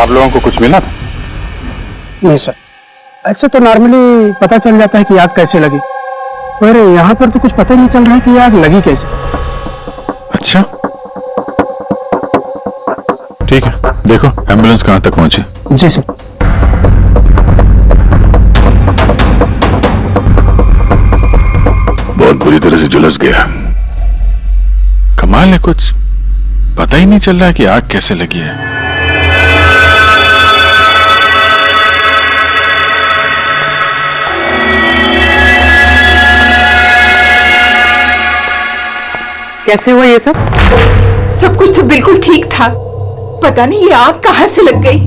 आप लोगों को कुछ मिला था? नहीं सर, ऐसे तो नॉर्मली पता चल जाता है कि आग कैसे लगी, पर यहाँ पर तो कुछ पता ही नहीं चल रहा है कि आग लगी कैसे। अच्छा ठीक है, देखो एम्बुलेंस कहाँ तक पहुंची। जी सर। बहुत बुरी तरह से झुलस गया। कमाल है, कुछ पता ही नहीं चल रहा कि आग कैसे लगी है। कैसे हुआ ये सब? सब कुछ तो बिल्कुल ठीक था, पता नहीं ये आग कहां से लग गई।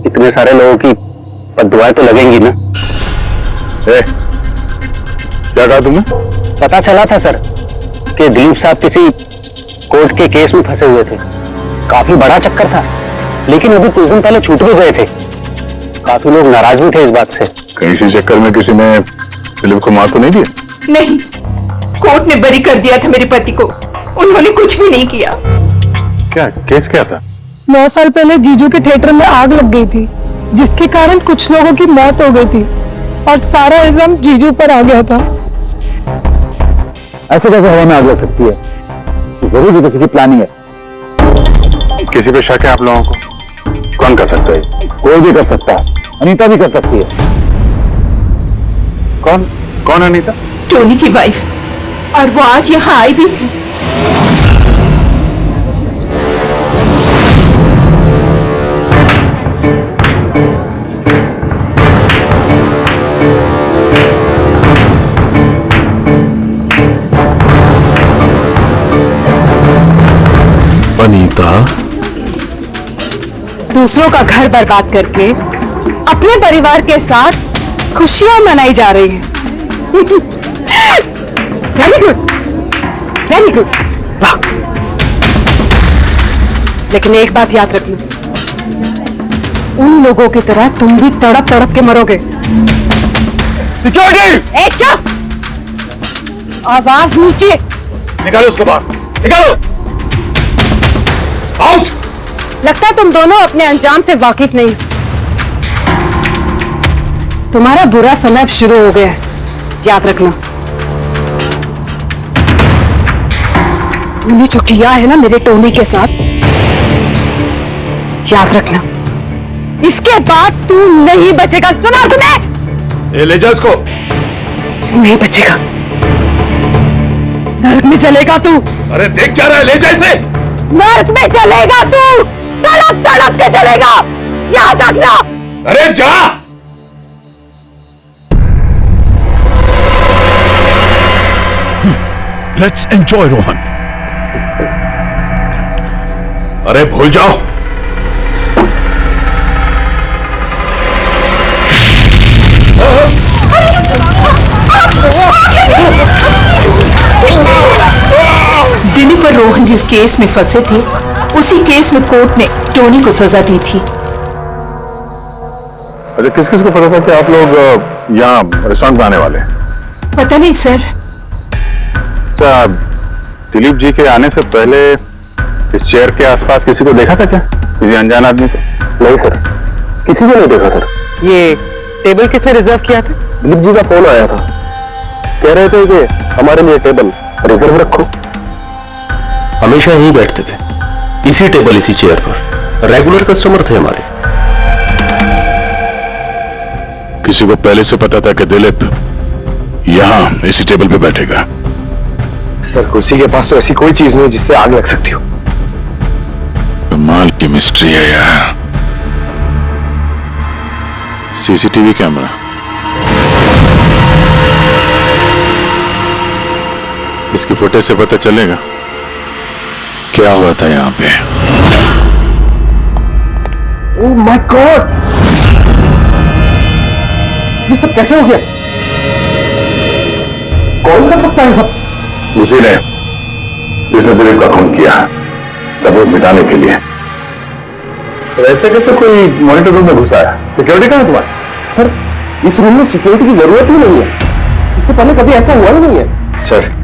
इतने सारे लोगों की बददुआएं तो लगेंगी ना। क्या कहा तुमने? पता चला था सर कि दिलीप साहब किसी कोर्ट के केस में फंसे हुए थे। काफी बड़ा चक्कर था, लेकिन अभी कुछ दिन पहले छूट भी गए थे। काफी लोग नाराज भी थे इस बात से। कहीं इसी चक्कर में किसी ने दिलीप को मार तो नहीं दिया? नहीं, कोर्ट ने बरी कर दिया था मेरे पति को, उन्होंने कुछ भी नहीं किया। क्या केस क्या था? 9 साल पहले जीजू के थिएटर में आग लग गई थी, जिसके कारण कुछ लोगों की मौत हो गई थी और सारा इल्जाम जीजू पर आ गया था। ऐसे कैसे हवा में आग लग सकती है? जरूर भी किसी की प्लानिंग है। किसी पे शक है आप लोगों को? कौन कर सकता है? कोई भी कर सकता है, अनीता भी कर सकती है। कौन कौन अनीता? टोनी की वाइफ, और वो आज यहाँ आई भी थी। अनीता दूसरों का घर बर्बाद करके अपने परिवार के साथ खुशियां मनाई जा रही है। वेरी गुड, वेरी गुड, वाह। लेकिन एक बात याद रखना, उन लोगों की तरह तुम भी तड़प तड़प के मरोगे। सिक्योरिटी! ए चुप! आवाज नीचे। निकालो उसको बाहर, निकालो! आउट! लगता है तुम दोनों अपने अंजाम से वाकिफ नहीं। तुम्हारा बुरा समय अब शुरू हो गया है, याद रखना। तूने जो किया है ना मेरे टोनी के साथ, याद रखना, इसके बाद तू नहीं बचेगा। सुना तुमने? ले जा इसको। तू नहीं बचेगा, नरक में चलेगा तू। अरे देख क्या रहा है, ले जा इसे। नरक में चलेगा तू, तड़प तड़प के चलेगा, याद रखना। अरे जा! Let's enjoy Rohan. अरे भूल जाओ। दिलीप और रोहन जिस केस में फंसे थे, उसी केस में कोर्ट ने टोनी को सजा दी थी। अरे किस किस को पता था कि आप लोग यहाँ रेस्टोरेंट में आने वाले हैं? पता नहीं सर। क्या दिलीप जी के आने से पहले इस चेयर के आसपास किसी को देखा था क्या? किसी अनजान आदमी को? नहीं सर, किसी को नहीं देखा सर। ये टेबल किसने रिजर्व किया था? दिलीप जी का फोन आया था, कह रहे थे कि हमारे लिए टेबल रिजर्व रखो। हमेशा यहीं बैठते थे, इसी टेबल इसी चेयर पर, रेगुलर कस्टमर थे हमारे। किसी को पहले से पता था कि दिलीप यहाँ इसी टेबल पे बैठेगा? सर कुर्सी के पास तो ऐसी कोई चीज नहीं जिससे आग लग सकती हो। कमाल की मिस्ट्री है यार। सीसीटीवी कैमरा, इसकी फुटेज से पता चलेगा क्या हुआ था यहाँ पे। ओह माय गॉड, ये सब कैसे हो गया? कौन कर सकता है सब? उसी ने जिसने दिलीप का खून किया, सबूत मिटाने के लिए। तो ऐसे कैसे कोई मॉनिटर रूम में घुसा है? सिक्योरिटी कहाँ है तुम्हारा? सर इस रूम में सिक्योरिटी की जरूरत ही नहीं है, इससे पहले कभी ऐसा हुआ ही नहीं है। सर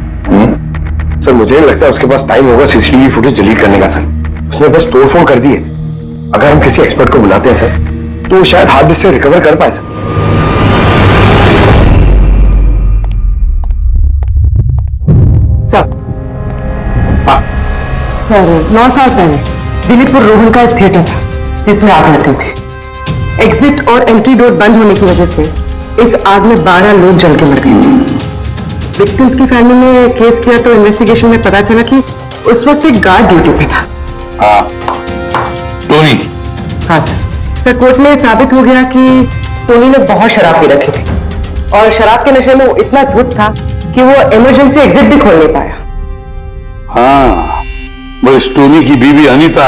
सर मुझे नहीं लगता उसके पास टाइम होगा सीसीटीवी फुटेज डिलीट करने का। सर उसने बस तोड़फोड़ कर दी है। अगर हम किसी एक्सपर्ट को बुलाते हैं सर, तो वो शायद हार्ड डिस्क से रिकवर कर पाए सर। सर 9 साल पहले दिलीप और रोहन का एक थिएटर था जिसमें आग लग गई थी। एग्जिट और एंट्री डोर बंद होने की वजह से इस आग में 12 लोग जल के मर गए। विक्टिम्स की फैमिली ने केस किया तो इन्वेस्टिगेशन में पता चला कि उस वक्त एक गार्ड ड्यूटी पे था। टोनी? हाँ सर कोर्ट में साबित हो गया कि टोनी ने बहुत शराब पी रखी थी और शराब के नशे में वो इतना धुत था कि वो इमरजेंसी एग्जिट भी खोल नहीं पाया। हाँ, बस टोनी की बीवी अनीता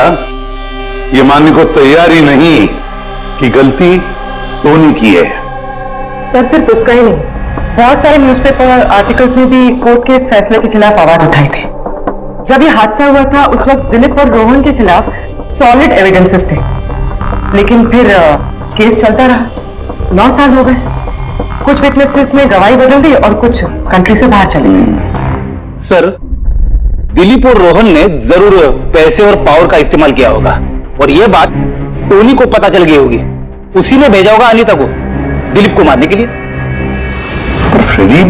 ये मानने को तैयार ही नहीं कि गलती टोनी की है। सर सिर्फ उसका ही नहीं, बहुत सारे न्यूज़पेपर और आर्टिकल्स ने भी कोर्ट के इस फैसले के खिलाफ आवाज उठाई थी। जब ये हादसा हुआ था उस वक्त दिलीप और रोहन के खिलाफ सॉलिड एविडेंसेस थे, लेकिन फिर केस चलता रहा। 9 साल हो गए। कुछ विटनेसेस ने गवाही बदल दी और कुछ कंट्री से बाहर चले गए। सर, दिलीप और रोहन ने जरूर पैसे और पावर का इस्तेमाल किया होगा और यह बात टोनी को पता चल गई होगी। उसी ने भेजा होगा अनीता को दिलीप को मारने के लिए। फ्रेडी,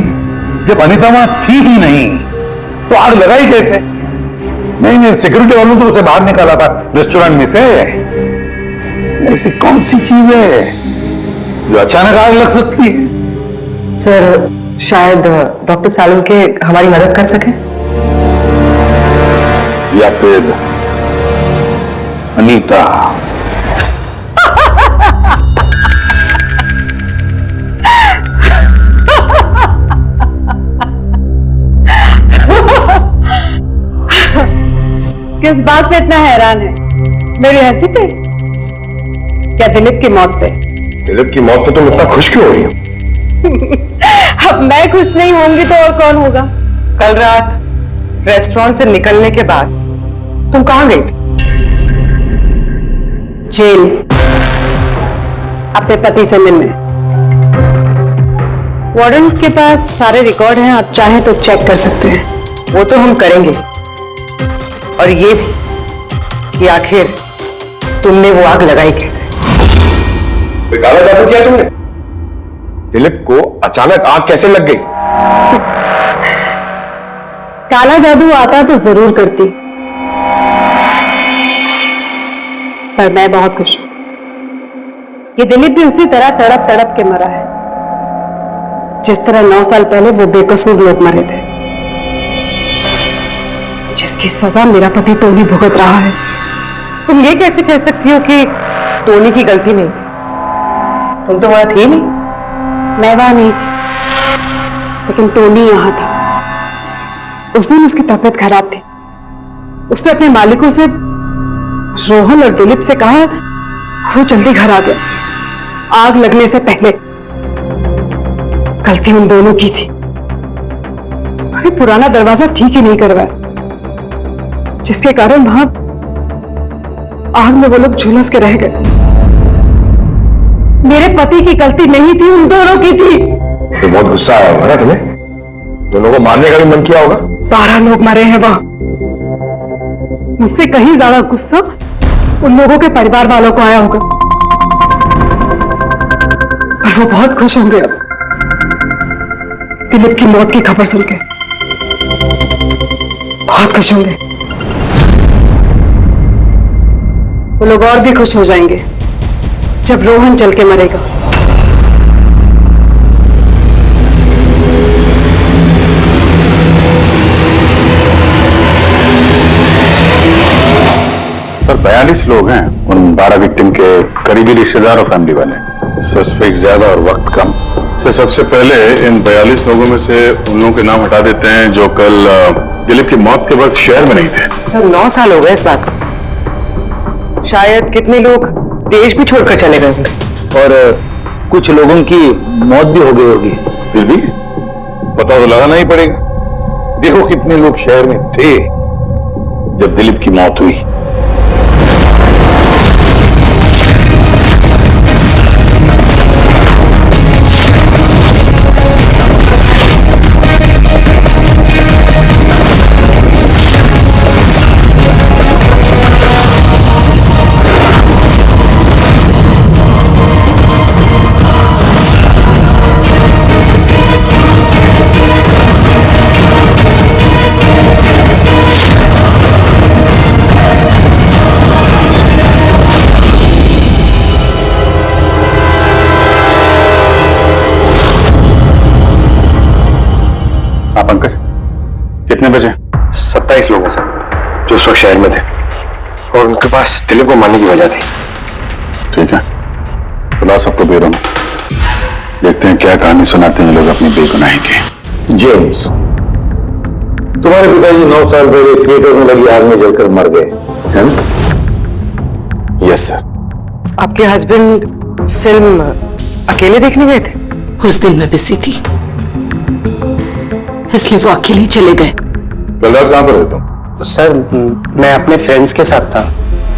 जब अनीता वहां थी ही नहीं तो आग लगाई कैसे? नहीं, सिक्योरिटी वालों ने तो उसे बाहर निकाला था रेस्टोरेंट में से। ऐसी कौन सी चीज है जो अचानक आग लग सकती है? सर शायद डॉक्टर सालुंके हमारी मदद कर सके, या फिर अनीता। किस बात पे इतना हैरान है? मेरी हंसी पे या दिलीप की मौत पे? दिलीप की मौत पे तुम इतना खुश क्यों हो रही हो? अब मैं खुश नहीं होंगी तो और कौन होगा? कल रात रेस्टोरेंट से निकलने के बाद तुम कहां गई थी? जेल, अपने पति से मिलने। वार्डन के पास सारे रिकॉर्ड हैं, आप चाहें तो चेक कर सकते हैं। वो तो हम करेंगे, और ये भी कि आखिर तुमने वो आग लगाई कैसे? काला जादू किया तुमने? दिलीप को अचानक आग कैसे लग गई? काला जादू आता तो जरूर करती, पर मैं बहुत खुश हूं। ये दिलीप भी उसी तरह तड़प तड़प के मरा है जिस तरह 9 साल पहले वो बेकसूर लोग मरे थे, जिसकी सजा मेरा पति टोनी भुगत रहा है। तुम ये कैसे कह सकती हो कि टोनी की गलती नहीं थी? तुम तो वहां थी नहीं। मैं वहां नहीं थी, लेकिन टोनी यहां था। उस दिन उसकी तबीयत खराब थी। उसने अपने मालिकों से, रोहन और दिलीप से कहा वो जल्दी घर आ गया आग लगने से पहले। गलती उन दोनों की थी। अरे पुराना दरवाजा ठीक ही नहीं करवाया, जिसके कारण वहां आग में वो लोग झुलस के रह गए। मेरे पति की गलती नहीं थी, उन दोनों की थी। तो बहुत गुस्सा आया होगा ना तुम्हें? दोनों को मारने का भी मन किया होगा? 12 लोग मरे हैं वहां। मुझसे कहीं ज्यादा गुस्सा उन लोगों के परिवार वालों को आया होगा, और वो बहुत खुश होंगे अब दिलीप की मौत की खबर सुन के। बहुत खुश होंगे। वो लोग और भी खुश हो जाएंगे जब रोहन जल के मरेगा। सर 42 लोग हैं, उन 12 विक्टिम के करीबी रिश्तेदार और फैमिली वाले। सस्पेक्ट ज्यादा और वक्त कम। सर सबसे पहले इन 42 लोगों में से उन लोगों के नाम हटा देते हैं जो कल दिलीप की मौत के वक्त शहर में नहीं थे। सर 9 साल हो गए इस बात को। शायद कितने लोग देश भी छोड़कर चले गए होंगे, और कुछ लोगों की मौत भी हो गई होगी। फिर भी पता तो लगाना ही पड़ेगा। देखो कितने लोग शहर में थे जब दिलीप की मौत हुई। कितने बचे? 27 लोग हैं सर, जो उस वक्त शहर में थे और उनके पास दिलीप को मारने की वजह थी। ठीक है, बुलाओ सबको ब्यूरो में, देखते हैं क्या कहानी सुनाते हैं लोग अपनी बेगुनाही की। जेम्स, तुम्हारे पिताजी 9 साल पहले थिएटर में लगी आग में जलकर मर गए, है ना? Yes sir. आपके हस्बैंड फिल्म अकेले देखने गए थे? उस दिन मैं बिजी थी, इसलिए वो अकेले ही चले गए। कल रात कहां पर थे तुम? सर मैं अपने फ्रेंड्स के साथ था।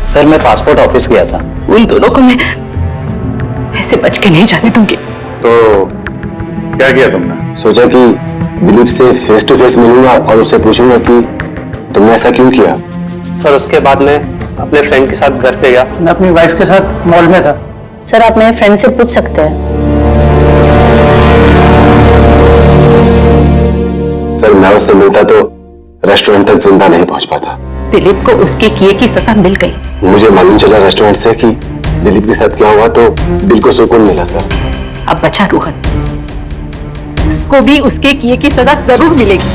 सर मैं पासपोर्ट ऑफिस गया था। उन दोनों को मैं ऐसे बच के नहीं जाने दूंगी। तो क्या किया तुमने? सोचा कि दिलीप से फेस टू फेस मिलूंगा और उससे पूछूंगा कि तुमने ऐसा क्यों किया। सर उसके बाद मैं अपने फ्रेंड के साथ घर पे गया। मैं अपनी वाइफ के साथ मॉल में था। सर आप मेरे फ्रेंड से पूछ सकते हैं। सर मैं उससे मिलता तो रेस्टोरेंट तक जिंदा नहीं पहुंच पाता। दिलीप को उसके किए की सजा मिल गई। मुझे मालूम चला रेस्टोरेंट से कि दिलीप के साथ क्या हुआ तो दिल को सुकून मिला सर। अब बचा रोहन, उसको भी उसके किए की सजा जरूर मिलेगी।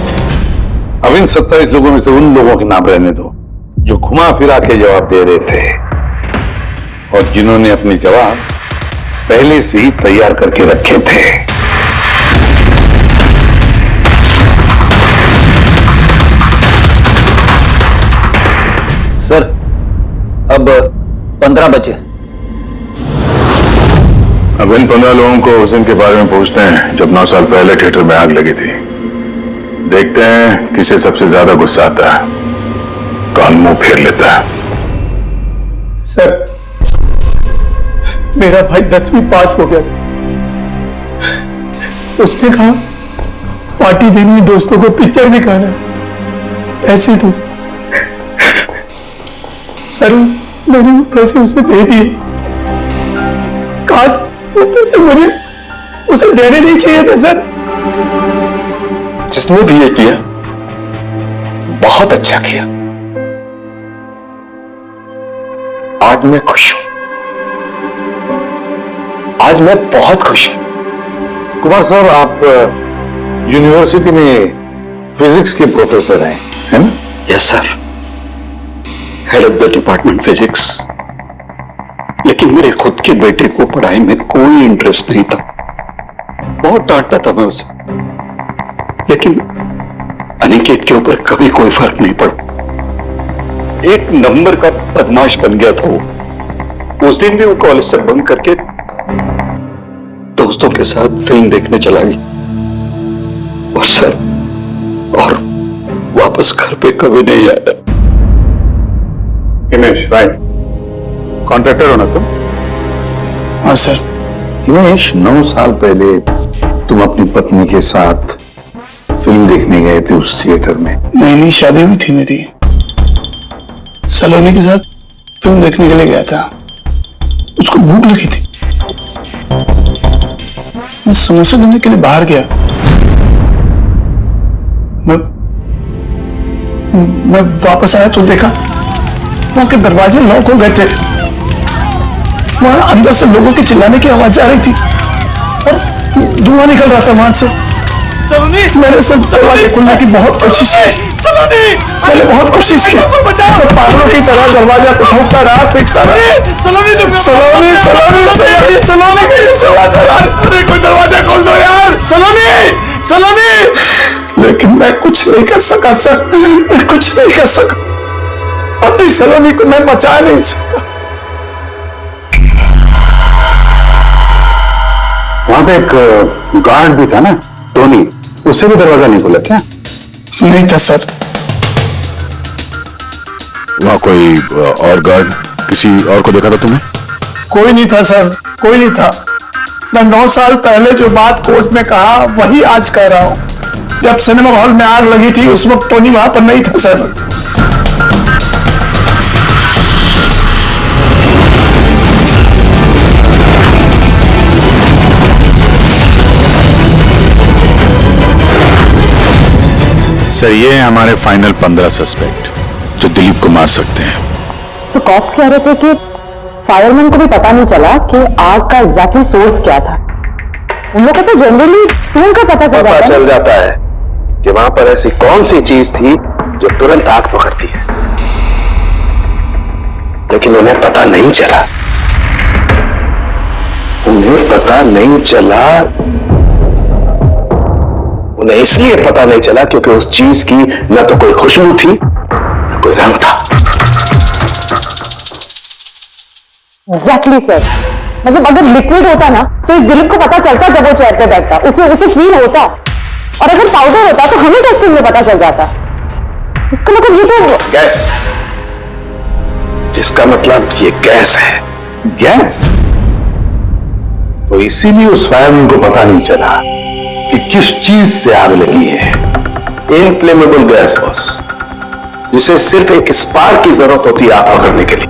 अब इन 27 लोगों में से उन लोगों के नाम रहने दो जो घुमा फिरा के जवाब दे रहे थे और जिन्होंने अपने जवाब पहले से ही तैयार करके रखे थे। सर अब 15 बचे। अब इन 15 लोगों को उस दिन के बारे में पूछते हैं जब 9 साल पहले थिएटर में आग लगी थी। देखते हैं किसे सबसे ज्यादा गुस्सा आता है, कौन मुंह फेर लेता है। सर मेरा भाई 10वीं पास हो गया था। उसने कहा पार्टी देनी है, दोस्तों को पिक्चर दिखाना है। ऐसे तो सर मैंने वो पैसे उसे दे दिए। काश वो पैसे मुझे उसे देने नहीं चाहिए थे सर। जिसने भी ये किया बहुत अच्छा किया। आज मैं खुश हूं, आज मैं बहुत खुश हूं। कुमार साहब, आप यूनिवर्सिटी में फिजिक्स के प्रोफेसर हैं, है ना? Yes sir, head of the department physics. लेकिन मेरे खुद के बेटे को पढ़ाई में कोई इंटरेस्ट नहीं था। बहुत डांटता था मैं उसे, लेकिन अनिकेत के ऊपर कभी कोई फर्क नहीं पड़ा। एक नंबर का बदमाश बन गया था वो। उस दिन भी वो कॉलेज से बंक करके दोस्तों के साथ फिल्म देखने चला गया और सर और वापस घर पे कभी नहीं आया। हिमेश, राइट, कॉन्ट्रैक्टर हो ना तुम? हाँ सर। हिमेश, 9 साल पहले तुम अपनी पत्नी के साथ फिल्म देखने गए थे उस थिएटर में। नई नई शादी हुई थी मेरी। सलोनी के साथ फिल्म देखने के लिए गया था। उसको भूख लगी थी, मैं समोसा लेने के लिए बाहर गया। मैं वापस आया तो देखा वहां के दरवाजे लॉक हो गए थे। वहां अंदर से लोगों के चिल्लाने की आवाज आ रही थी और धुआं निकल रहा था वहां से। मैंने सब दरवाजे खोलने की बहुत कोशिश की। मैंने बहुत कोशिश की। मैं पागलों की तरह दरवाजा को ठोकता रहा, पीटता रहा। सलोनी कोई दरवाजा खोल दो यार। सलोनी। लेकिन मैं कुछ नहीं कर सका सर, मैं कुछ नहीं कर सका। अपनी सलोनी को मैं बचा नहीं सकता। वहां पे एक गार्ड भी था ना, टोनी, उससे भी दरवाजा नहीं खुला क्या? नहीं था सर। वहां कोई और गार्ड, किसी और को देखा था तुमने? कोई नहीं था सर, कोई नहीं था। मैं 9 साल पहले जो बात कोर्ट में कहा वही आज कह रहा हूं। जब सिनेमा हॉल में आग लगी थी उस वक्त टोनी वहां पर नहीं था सर। सर ये है हमारे फाइनल 15 सस्पेक्ट जो दिलीप को मार सकते हैं। सो कॉप्स कह रहे थे कि फायरमैन को भी पता नहीं चला कि आग का एग्जैक्टली सोर्स क्या था। उन लोगों को तो जनरली फ्यूल का पता चल जाता है। कि वहां पर ऐसी कौन सी चीज थी जो तुरंत आग पकड़ती है, लेकिन उन्हें पता नहीं चला। उन्हें पता नहीं चला। उन्हें इसलिए पता नहीं चला क्योंकि उस चीज की न तो कोई खुशबू थी न कोई रंग था। एग्जैक्टली सर, मतलब अगर लिक्विड होता ना तो इस दिलीप को पता चलता जब वो चेयर पे बैठता, उसे फील होता। और अगर पाउडर होता तो हमें टेस्टिंग में पता चल जाता। इसका मतलब ये तो गैस, जिसका मतलब ये गैस है। गैस? तो इसीलिए उस फायरमैन को पता नहीं चला कि किस चीज से आग लगी है। इनफ्लेमेबल गैस बॉस, जिसे सिर्फ एक स्पार्क की जरूरत होती है आग पकड़ने के लिए।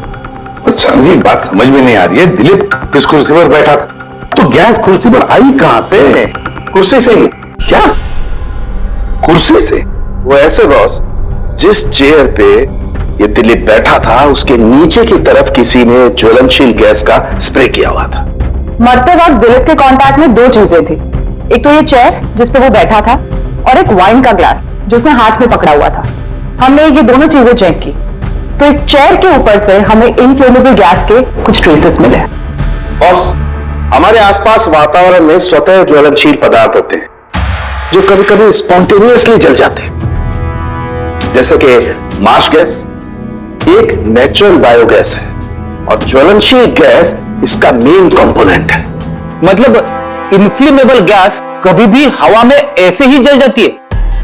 अच्छा, मुझे एक बात समझ में नहीं आ रही है। दिलीप इस कुर्सी पर बैठा था, तो गैस कुर्सी पर आई कहां से? कुर्सी से ही। क्या? कुर्सी से? वो ऐसे बॉस, जिस चेयर पे ये दिलीप बैठा था उसके नीचे की तरफ किसी ने ज्वलनशील गैस का स्प्रे किया हुआ था। मरते वक्त दिलीप के कांटेक्ट में दो चीजें थी, एक तो ये चेयर जिस पे वो बैठा था और एक वाइन का ग्लास जो उसने हाथ में पकड़ा हुआ था। हमने ये दोनों चीजें चेक की तो इस चेयर के ऊपर से हमें इनफ्लेमेबल गैस के कुछ ट्रेसेस मिले। बॉस, हमारे आसपास वातावरण में स्वतः ज्वलनशील पदार्थ होते हैं जो कभी कभी स्पॉन्टेनियसली जल जाते हैं, जैसे कि मार्श गैस एक नेचुरल बायोगैस है और ज्वलनशील गैस इसका मेन कंपोनेंट है। मतलब इनफ्लेमेबल गैस कभी भी हवा में ऐसे ही जल जाती है?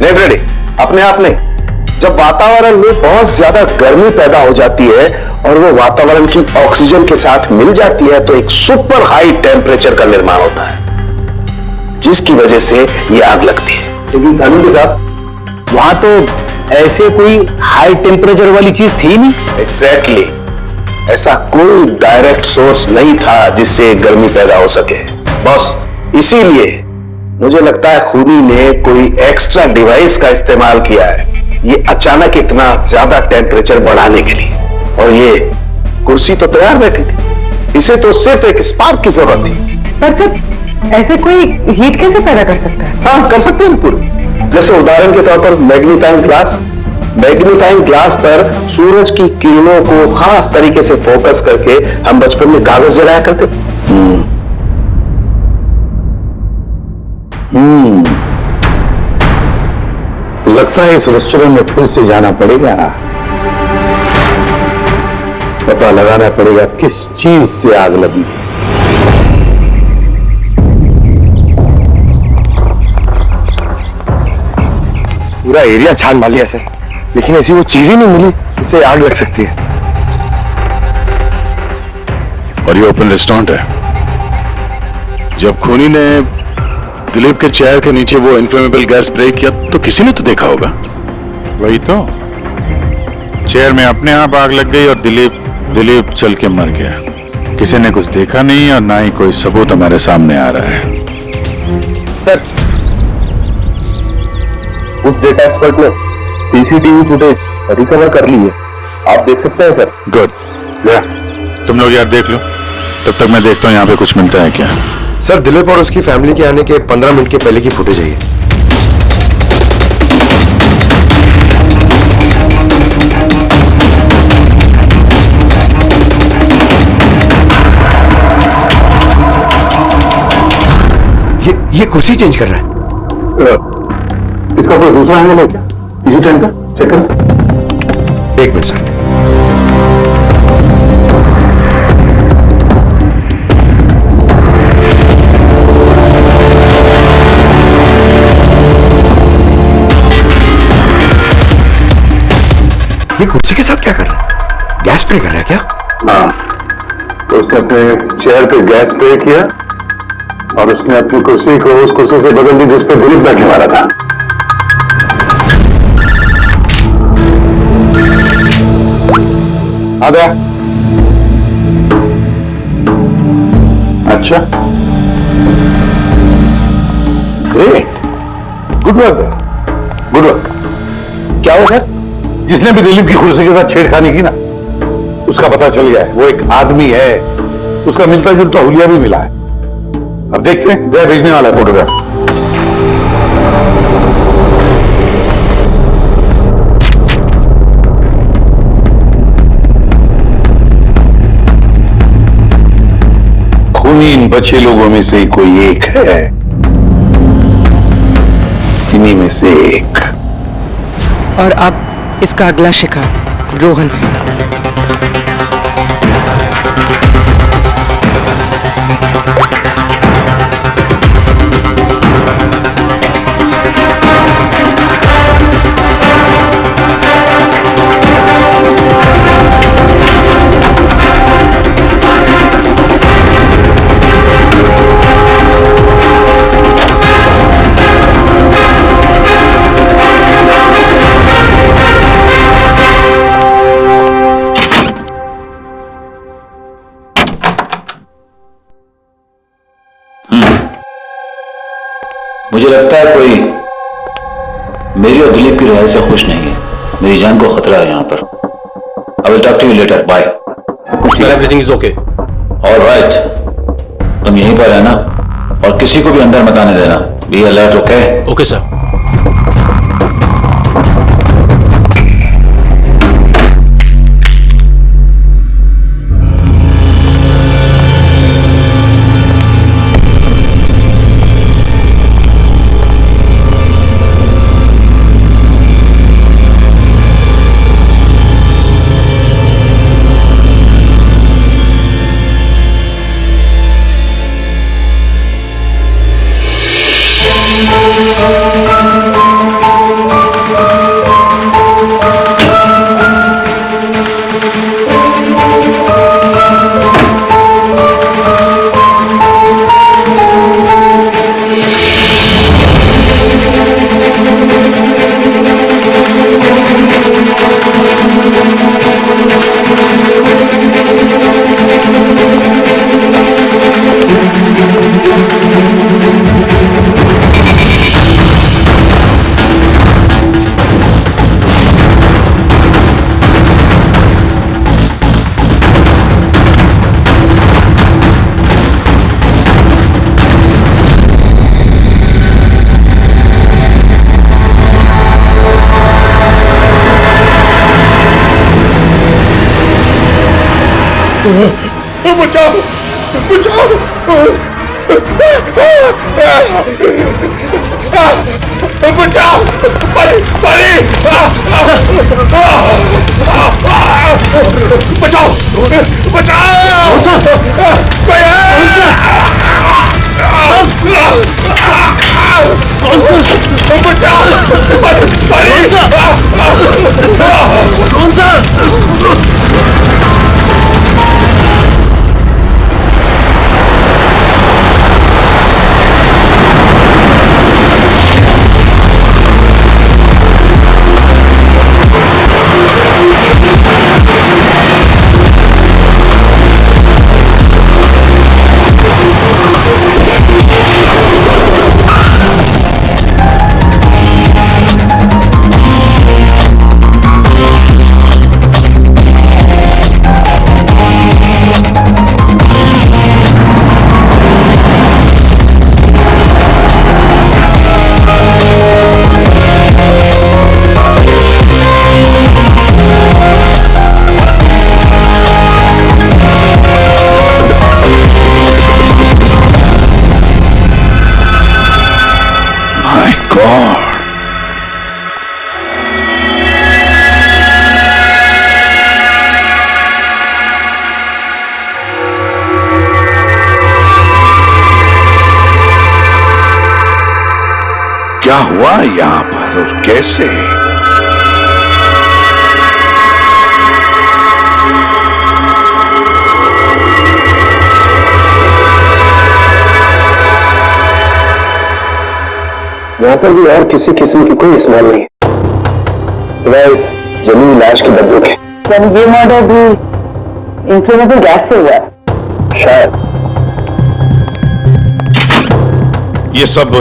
नहीं ब्रेडी, अपने आप नहीं। जब वातावरण में बहुत ज्यादा गर्मी पैदा हो जाती है और वो वातावरण की ऑक्सीजन के साथ मिल जाती है तो एक सुपर हाई टेम्परेचर का निर्माण होता है, जिसकी वजह से ये आग लगती है। लेकिन सानू के साथ वहां तो ऐसे कोई हाई टेम्परेचर वाली चीज थी नहीं। एग्जैक्टली, ऐसा कोई डायरेक्ट सोर्स नहीं था जिससे गर्मी पैदा हो सके बॉस। इसीलिए मुझे लगता है खूनी ने कोई एक्स्ट्रा डिवाइस का इस्तेमाल किया है ये अचानक इतना ज्यादा टेम्परेचर बढ़ाने के लिए। और ये कुर्सी तो तैयार बैठी थी, इसे तो सिर्फ एक स्पार्क की जरूरत थी। पर सर ऐसे कोई हीट कैसे पैदा कर सकता है? हाँ, कर सकते हैं पूरी। जैसे उदाहरण के तौर पर मैग्नीफाइंग ग्लास। मैग्नीफाइंग ग्लास पर सूरज की किरणों को खास तरीके से फोकस करके हम बचपन में कागज जलाया करते थे। लगता है इस रेस्टोरेंट में फिर से जाना पड़ेगा, पता लगाना पड़ेगा किस चीज से आग लगी है। पूरा एरिया छान मार लिया सर, लेकिन ऐसी वो चीज ही नहीं मिली जिससे आग लग सकती है। और ये ओपन रेस्टोरेंट है। जब खूनी ने दिलीप के चेयर के नीचे वो इनफ्लेमेबल गैस स्प्रे किया तो किसी ने तो देखा होगा। वही तो, चेयर में अपने आप आग लग गई और दिलीप चल के मर गया। किसी ने कुछ देखा नहीं और ना ही कोई सबूत हमारे सामने आ रहा है। सर, उस डेटा एक्सपर्ट ने सीसीटीवी फुटेज रिकवर कर ली है, आप देख सकते हैं सर। गुड, तुम लोग यार देख लो, तब तक मैं देखता हूँ यहाँ पे कुछ मिलता है क्या। सर, दिलीप और उसकी फैमिली के आने के 15 मिनट के पहले की फुटेज है ये। ये कुर्सी चेंज कर रहा है। इसका कोई दूसरा एंगल है क्या इसी टाइम का? चेक करो। एक मिनट सर। ये कुर्सी के साथ क्या कर रहा है? गैस स्प्रे कर रहा है क्या? हाँ, तो उसने अपने चेयर पे गैस स्प्रे किया और उसने अपनी कुर्सी को उस कुर्सी से बदल दी जिस पे दिलीप बैठने वाला था। आ गया? अच्छा, great, good work, good work. क्या हुआ सर? जिसने भी दिलीप की कुर्सी के साथ छेड़खानी की ना, उसका पता चल गया है। वो एक आदमी है, उसका मिलता जुलता हुलिया भी मिला है। अब देखते हैं, जय भेजने वाला है फोटोग्राफ। ही इन बचे लोगों में से कोई एक है, इन्हीं में से एक। और अब इसका अगला शिकार रोहन है। मुझे लगता है कोई मेरी और दिलीप की रिहाई से खुश नहीं है। मेरी जान को खतरा है यहाँ पर। I will talk to you later, bye. Sir everything is okay. Alright, तुम यहीं पर रहना और किसी को भी अंदर मत आने देना। Be alert, okay? Okay sir. बचाओ बचाओ, बचाओ, परी परी, बचाओ बचाओ, कोई है? बचाओ, क्या हुआ यहाँ पर और कैसे? यहाँ पर भी और किसी किस्म की कोई स्मेल नहीं है, इस जमीन लाश के बदबू के। ये मर्डर भी इन्फ्लेमेबल गैस से हुआ है शायद। ये सब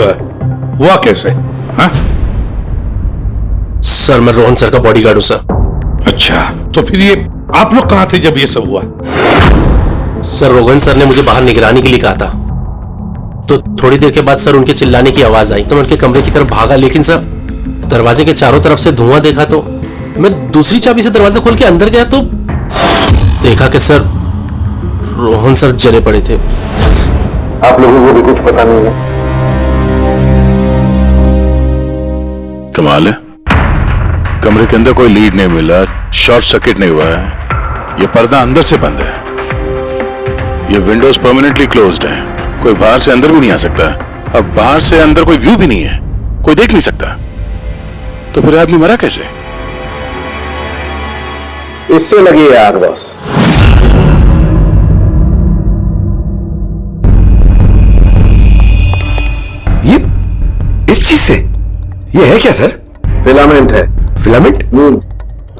हुआ कैसे? हाँ? सर मैं रोहन सर का बॉडीगार्ड हूं सर। अच्छा, तो फिर ये आप लोग कहां थे जब ये सब हुआ? सर रोहन सर ने मुझे बाहर निगरानी के लिए कहा था, तो थोड़ी देर के बाद सर उनके चिल्लाने की आवाज आई तो मैं उनके कमरे की तरफ भागा, लेकिन सर दरवाजे के चारों तरफ से धुआं देखा तो मैं दूसरी चाबी से दरवाजा खोल के अंदर गया तो देखा कि सर रोहन सर जले पड़े थे। आप लोगों को भी कुछ पता नहीं है? कमाल है, कमरे के अंदर कोई लीड नहीं मिला, शॉर्ट सर्किट नहीं हुआ है, ये पर्दा अंदर से बंद है, ये विंडोज परमानेंटली क्लोज्ड है, कोई बाहर से अंदर भी नहीं आ सकता। अब बाहर से अंदर कोई व्यू भी नहीं है, कोई देख नहीं सकता, तो फिर आदमी मरा कैसे? इससे लगी है आग बॉस। ये इस चीज से ये है क्या सर? फिलामेंट है। फिलामेंट?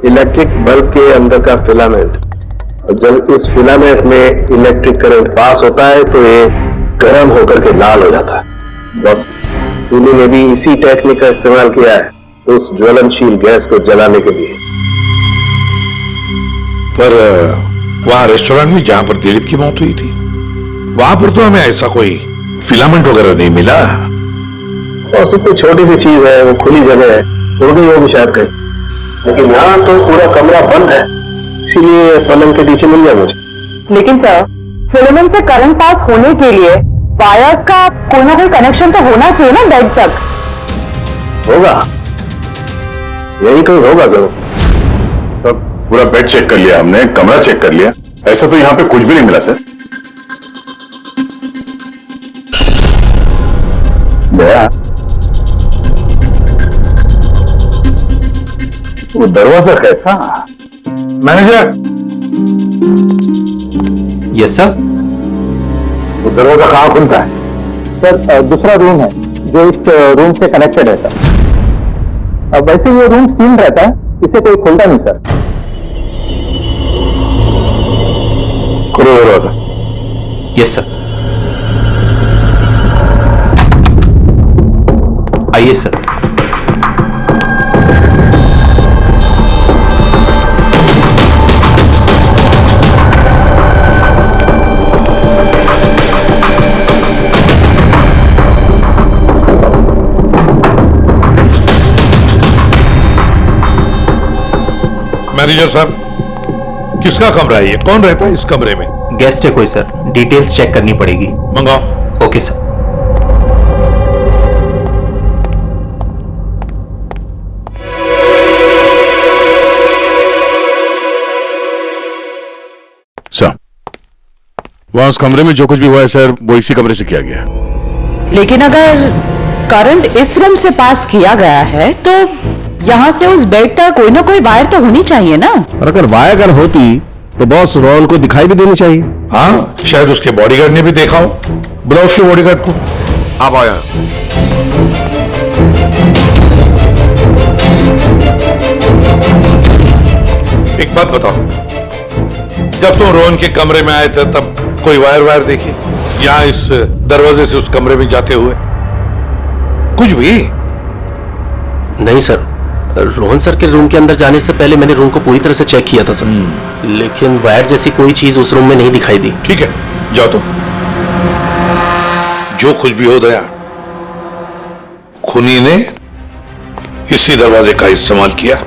इलेक्ट्रिक बल्ब के अंदर का फिलामेंट। और जब इस फिलामेंट में इलेक्ट्रिक करंट पास होता है तो ये गर्म होकर के लाल हो जाता है। बस टूनी ने भी इसी टेक्निक का इस्तेमाल किया है उस ज्वलनशील गैस को जलाने के लिए। पर वहां रेस्टोरेंट में जहां पर दिलीप की मौत हुई थी, वहां पर तो हमें ऐसा कोई फिलामेंट वगैरह नहीं मिला। और उसकी कोई छोटी सी चीज है, वो खुली जगह है, उड़ गई होगी शायद कहीं, लेकिन यहाँ तो पूरा कमरा बंद है, इसीलिए पलंग के पीछे मिल गया मुझे। लेकिन सर, फिलामेंट से करंट पास होने के लिए वायर्स का कोई ना कोई कनेक्शन तो होना चाहिए ना बेड तक। होगा, यही कोई होगा जरूर। तब पूरा बेड चेक कर लिया हमने, कमरा चेक कर लिया, ऐसा तो यहाँ पे कुछ भी नहीं मिला सर। दया, वो दरवाजा कैसा? मैनेजर। Yes sir. वो दरवाजा कहाँ खुलता है? सर दूसरा रूम है जो इस रूम से कनेक्टेड है सर। अब वैसे ये रूम सील रहता है, इसे कोई खोलता नहीं सर। खुलो दरवाजा। Yes sir. आइए सर। मैनेजर साहब, किसका कमरा है ये? कौन रहता है इस कमरे में? गेस्ट है कोई सर, डिटेल्स चेक करनी पड़ेगी। मंगाओ। Okay sir. सर, वहां उस कमरे में जो कुछ भी हुआ है सर, वो इसी कमरे से किया गया। लेकिन अगर करंट इस रूम से पास किया गया है तो यहाँ से उस बेड तक कोई ना कोई वायर तो होनी चाहिए ना। और अगर वायर अगर होती तो बॉस रोहन को दिखाई भी देनी चाहिए। हाँ, शायद उसके बॉडीगार्ड ने भी देखा हो। बुलाओ उसके बॉडीगार्ड को। आप आया। एक बात बताओ, जब तुम रोहन के कमरे में आए थे तब कोई वायर देखी यहाँ इस दरवाजे से उस कमरे में जाते हुए? कुछ भी नहीं सर, रोहन सर के रूम के अंदर जाने से पहले मैंने रूम को पूरी तरह से चेक किया था सर, लेकिन वायर जैसी कोई चीज उस रूम में नहीं दिखाई दी। ठीक है, जाओ तुम। जो कुछ भी हो दया, खूनी ने इसी दरवाजे का इस्तेमाल किया।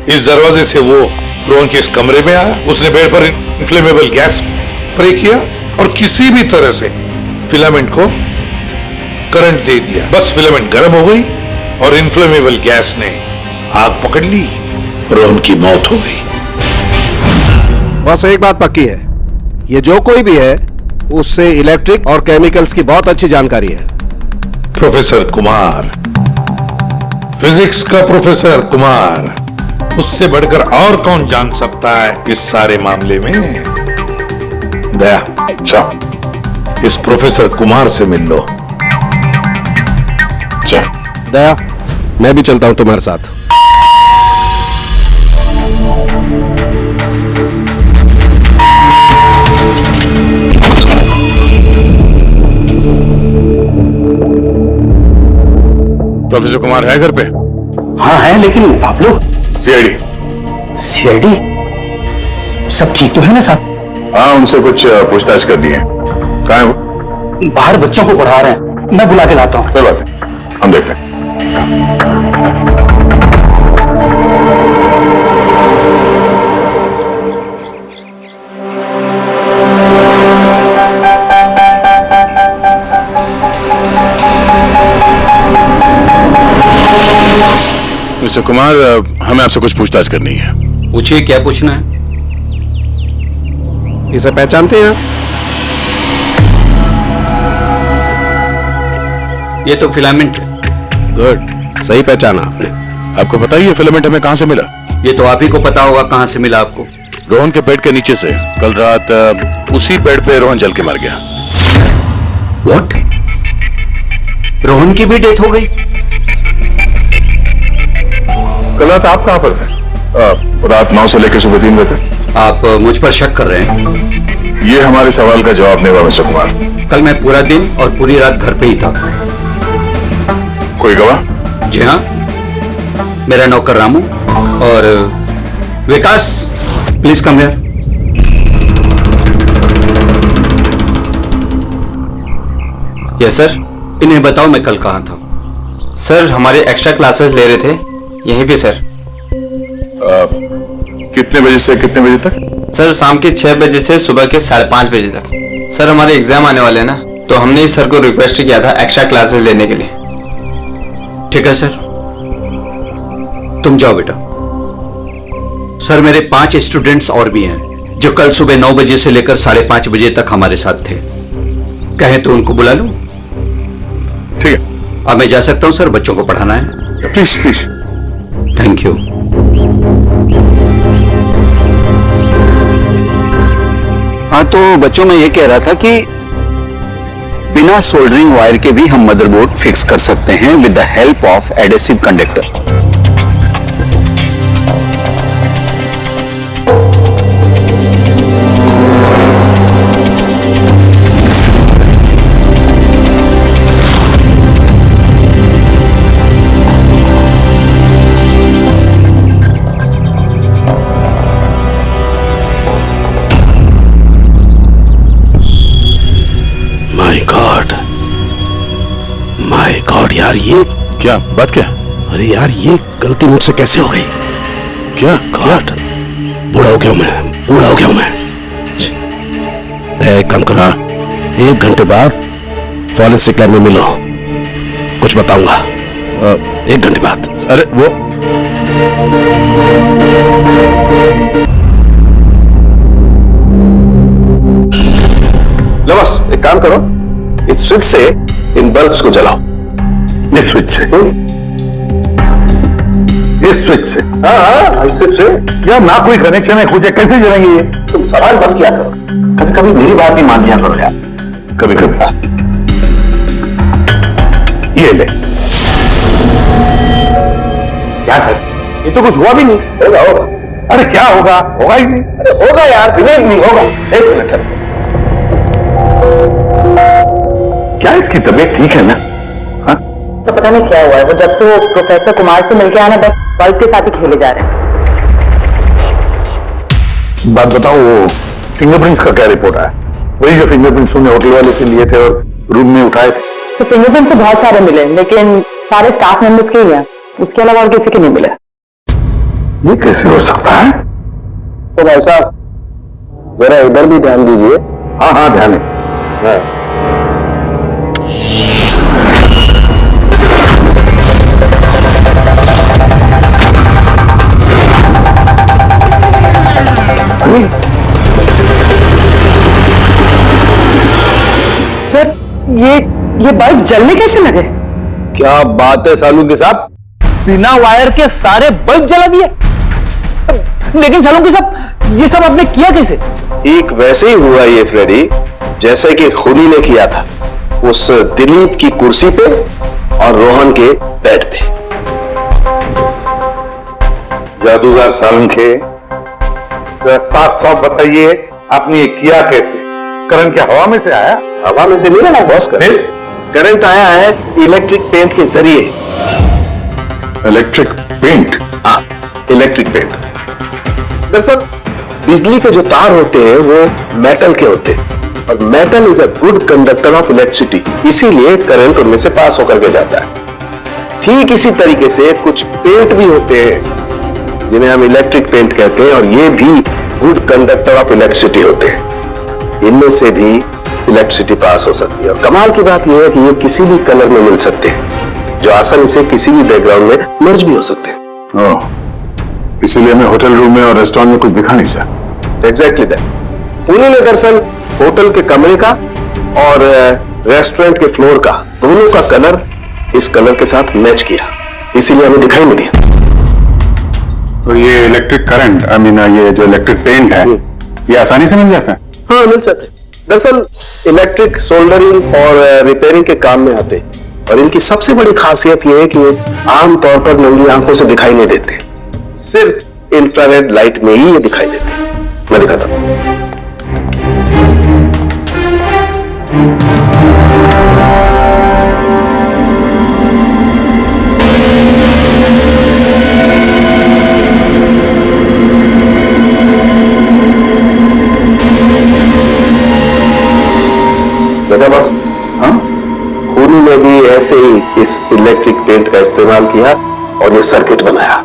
इस दरवाजे से वो रोहन के इस कमरे में आया, उसने बेड पर इन्फ्लेमेबल गैस स्प्रे किया और किसी भी तरह से फिलामेंट को करंट दे दिया। बस फिलामेंट गर्म हो गई और इन्फ्लेमेबल गैस ने आग पकड़ ली, रोहन की मौत हो गई। बस एक बात पक्की है, ये जो कोई भी है उससे इलेक्ट्रिक और केमिकल्स की बहुत अच्छी जानकारी है। प्रोफेसर कुमार, फिजिक्स का प्रोफेसर कुमार, उससे बढ़कर और कौन जान सकता है इस सारे मामले में? दया, चल इस प्रोफेसर कुमार से मिल लो। चल दया, मैं भी चलता हूं तुम्हारे साथ। प्रोफेसर कुमार है घर पे? हाँ है, लेकिन आप लोग? सीआईडी। सीआईडी? सब ठीक तो है ना साहब? हाँ, उनसे कुछ पूछताछ कर दी है। कहाँ है वो? बाहर बच्चों को पढ़ा रहे हैं, मैं बुला के लाता हूँ। कोई बात नहीं, हम देखते हैं। मिस्टर कुमार, हमें आपसे कुछ पूछताछ करनी है। पूछिए, क्या पूछना है? इसे पहचानते हैं? ये तो फिलामेंट है। गुड, सही पहचाना आपने। आपको पता ही है फिलामेंट हमें कहां से मिला? ये तो आप ही को पता होगा कहां से मिला आपको। रोहन के बेड के नीचे से। कल रात उसी बेड पे रोहन जल के मर गया। व्हाट? रोहन की भी डेथ हो गई? कल रात आप कहां पर थे? रात 9 से लेकर सुबह 3 बजे तक। आप मुझ पर शक कर रहे हैं? ये हमारे सवाल का जवाब नहीं हुआ मिस्टर कुमार। कल मैं पूरा दिन और पूरी रात घर पे ही था। कोई गवाह? जी हाँ, मेरा नौकर रामू और Vikas. Please come here. Yes sir. इन्हें बताओ मैं कल कहाँ था। सर हमारे एक्स्ट्रा क्लासेस ले रहे थे, यहीं पे सर। कितने बजे से कितने बजे तक? सर शाम के 6 बजे से सुबह के 5:30 बजे तक। सर हमारे एग्जाम आने वाले हैं ना, तो हमने सर को रिक्वेस्ट किया था एक्स्ट्रा क्लासेस लेने के लिए। ठीक है सर, तुम जाओ बेटा। सर मेरे 5 स्टूडेंट्स और भी हैं जो कल सुबह 9 बजे से लेकर 5:30 बजे तक हमारे साथ थे। कहें तो उनको बुला लूं? ठीक है। अब मैं जा सकता हूं सर, बच्चों को पढ़ाना है। Please please. Thank you. हाँ तो बच्चों में ये कह रहा था कि बिना सोल्डरिंग वायर के भी हम मदरबोर्ड फिक्स कर सकते हैं with the help of adhesive conductor. My God यार, ये क्या बात? क्या? अरे यार, ये गलती मुझसे कैसे हो गई? क्या? गॉड, बूढ़ा हो गया मैं, बूढ़ा हो गया मैं। एक काम करो, 1 घंटे बाद फॉरेस्ट क्लब में मिलो, कुछ बताऊंगा। 1 घंटे बाद। अरे वो लो बस एक काम करो, इस स्विच से इन बल्ब्स को जलाओ। इस स्विच से? इस स्विच से? हाँ, इस स्विच से। यार ना कोई कनेक्शन है, कुछ है, कैसे जलेंगे ये? तुम सवाल बंद किया करो, कभी कभी मेरी बात भी मान लिया करो यार। कभी कभी। ये ले। क्या सर, ये तो कुछ हुआ भी नहीं। होगा होगा। अरे क्या होगा? होगा ही नहीं। अरे होगा यार, बिलीव नहीं होगा। 1 मिनट। क्या इसकी तबीयत ठीक है ना? हाँ? तो पता नहीं क्या हुआ है, वो जब से वो प्रोफेसर कुमार से मिलके आना, बस बल्ब के साथ ही खेले जा रहे हैं। बात बताओ, वो फिंगरप्रिंट्स का क्या रिपोर्ट आया? वही जो फिंगरप्रिंट्स तुमने होटल वाले से लिए थे और रूम में उठाए थे? तो फिंगरप्रिंट तो बहुत सारे मिले, लेकिन सारे स्टाफ मेंबर्स के ही हैं, उसके अलावा और किसी के नहीं मिले। ये कैसे हो सकता है? तो भाई साहब जरा इधर भी ध्यान दीजिए। हाँ हाँ, ध्यान है। हाँ। सर ये बल्ब जलने कैसे लगे? क्या बात है सालूकी साहब, बिना वायर के सारे बल्ब जला दिए। लेकिन सालूकी साहब, ये सब आपने किया कैसे? ठीक वैसे ही हुआ ये फ्रेडी, जैसे कि खूनी ने किया था उस दिलीप की कुर्सी पे और रोहन के बेड पे। जादूगर सालंखे, साफ साफ बताइए, आपने ये किया कैसे? करंट क्या हवा में से आया? हवा में से नहीं ना बॉस, करंट आया है इलेक्ट्रिक पेंट के जरिए। Electric paint? हाँ, इलेक्ट्रिक पेंट। दरअसल बिजली के जो तार होते हैं वो मेटल के होते हैं, और metal is a good conductor of electricity, इसीलिए करंट उनमें से पास होकर के जाता है। ठीक इसी तरीके से कुछ पेंट भी होते हैं जिन्हें हम इलेक्ट्रिक पेंट कहते हैं, और ये भी गुड कंडक्टर ऑफ इलेक्ट्रिसिटी होते हैं। इनमें से भी इलेक्ट्रिसिटी पास हो सकती है, और कमाल की बात यह है कि ये किसी भी कलर में मिल सकते हैं, जो आसानी से किसी भी बैकग्राउंड में मर्ज भी हो सकते हैं। ओह, इसीलिए हमें होटल रूम में और रेस्टोरेंट में कुछ दिखा नहीं सर। Exactly that. उन्हीं ने दरअसल होटल के कमरे का और रेस्टोरेंट के फ्लोर का दोनों का कलर इस कलर के साथ मैच किया, इसीलिए हमें दिखाई नहीं दिया। तो ये इलेक्ट्रिक करंट, आई मीन ये जो इलेक्ट्रिक पेंट है, ये आसानी से मिल जाता है? हाँ, मिल सकते हैं। दरअसल इलेक्ट्रिक सोल्डरिंग और रिपेयरिंग के काम में आते हैं, और इनकी सबसे बड़ी खासियत यह है कि आमतौर पर नंगी आंखों से दिखाई नहीं देते, सिर्फ इंफ्रारेड लाइट में ही ये दिखाई देते हैं। मैं दिखाता हूं। देखा बॉस? हाँ, खूनी ने भी ऐसे ही इस इलेक्ट्रिक पेंट का इस्तेमाल किया और ये सर्किट बनाया।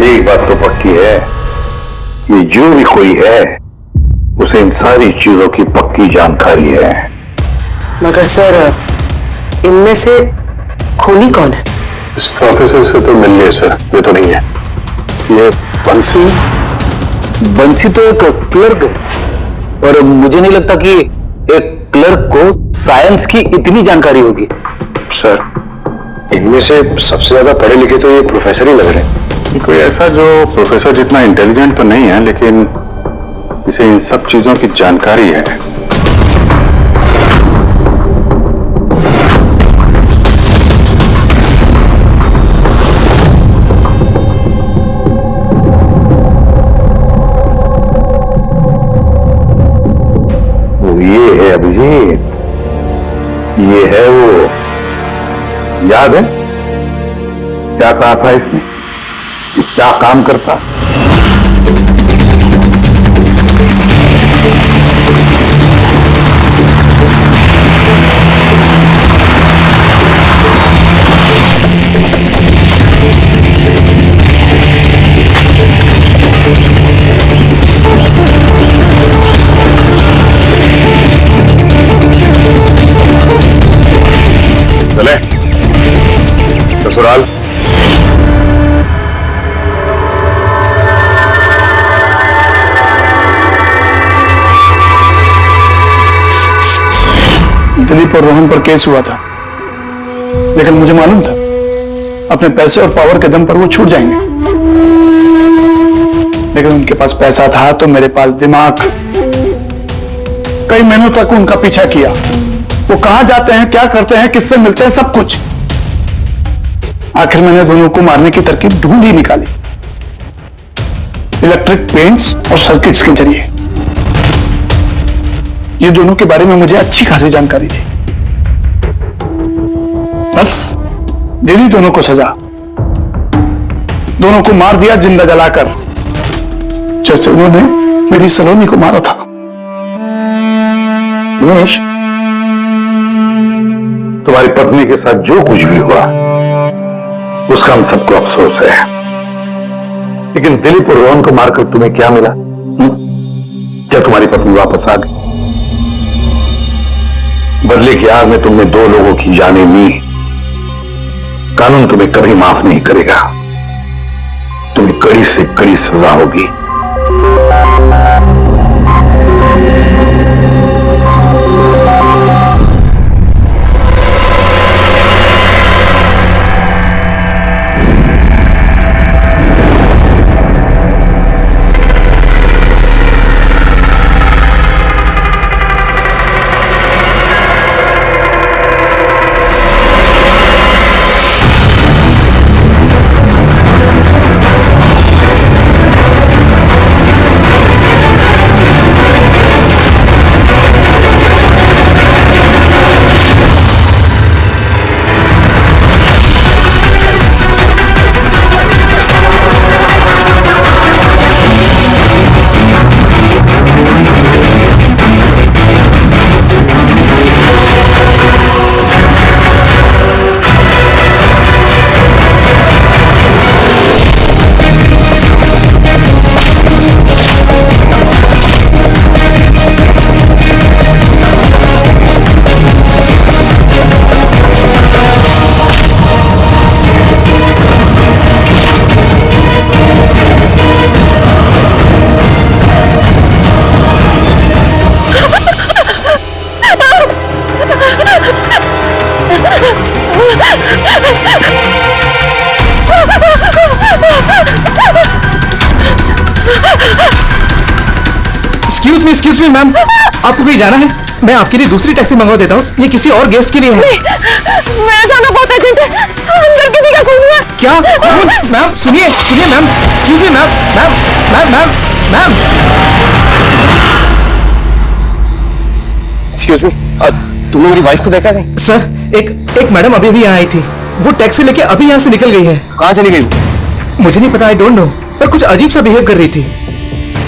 एक बात तो पक्की है, ये जो भी कोई है उसे इन सारी चीजों की पक्की जानकारी है। मगर सर, इनमें से खूनी कौन है? इस प्रोफेसर से तो मिल लिए सर, ये तो नहीं है। ये बंसी। बंसी तो एक क्लर्क है, और मुझे नहीं लगता कि एक क्लर्क को साइंस की इतनी जानकारी होगी। सर, इनमें से सबसे ज्यादा पढ़े लिखे तो ये प्रोफेसर ही लग रहे हैं। कोई ऐसा जो प्रोफेसर जितना इंटेलिजेंट तो नहीं है, लेकिन इसे इन सब चीजों की जानकारी है। वो ये है अभिजीत, ये है वो। याद है क्या कहा था इसने, कि क्या काम करता? चले ससुराल। दिलीप और रोहन पर केस हुआ था, लेकिन मुझे मालूम था अपने पैसे और पावर के दम पर वो छूट जाएंगे। लेकिन उनके पास पैसा था तो मेरे पास दिमाग। कई महीनों तक उनका पीछा किया, वो कहां जाते हैं, क्या करते हैं, किससे मिलते हैं, सब कुछ। आखिर मैंने दोनों को मारने की तरकीब ढूंढ ही निकाली, इलेक्ट्रिक पेंट्स और सर्किट्स के जरिए। ये दोनों के बारे में मुझे अच्छी खासी जानकारी थी। बस दे दी दोनों को सजा, दोनों को मार दिया जिंदा जलाकर, जैसे उन्होंने मेरी सलोनी को मारा था। उमेश, तुम्हारी पत्नी के साथ जो कुछ भी हुआ उसका हम सबको अफसोस है, लेकिन दिलीप और रोहन को मारकर तुम्हें क्या मिला? क्या तुम्हारी पत्नी वापस आ गई? बदले की आग में तुमने दो लोगों की जानें ली। कानून तुम्हें कभी माफ नहीं करेगा, तुम्हें कड़ी से कड़ी सजा होगी। एक्सक्यूज मी मैम, आपको कहीं जाना है? मैं आपके लिए दूसरी टैक्सी मंगवा देता हूँ, ये किसी और गेस्ट के लिए है। मैं जाना बहुत अर्जेंट है, अंदर किसी का खून हुआ। क्या? मैम सुनिए सुनिए ma'am, excuse me ma'am, ma'am ma'am ma'am ma'am excuse me, तुमने मेरी वाइफ को देखा नहीं? सर एक मैडम अभी भी यहाँ आई थी, वो टैक्सी लेके अभी यहाँ से निकल गई है। कहाँ चली गई? मुझे नहीं पता, आई डोंट नो, पर कुछ अजीब सा बिहेव कर रही थी।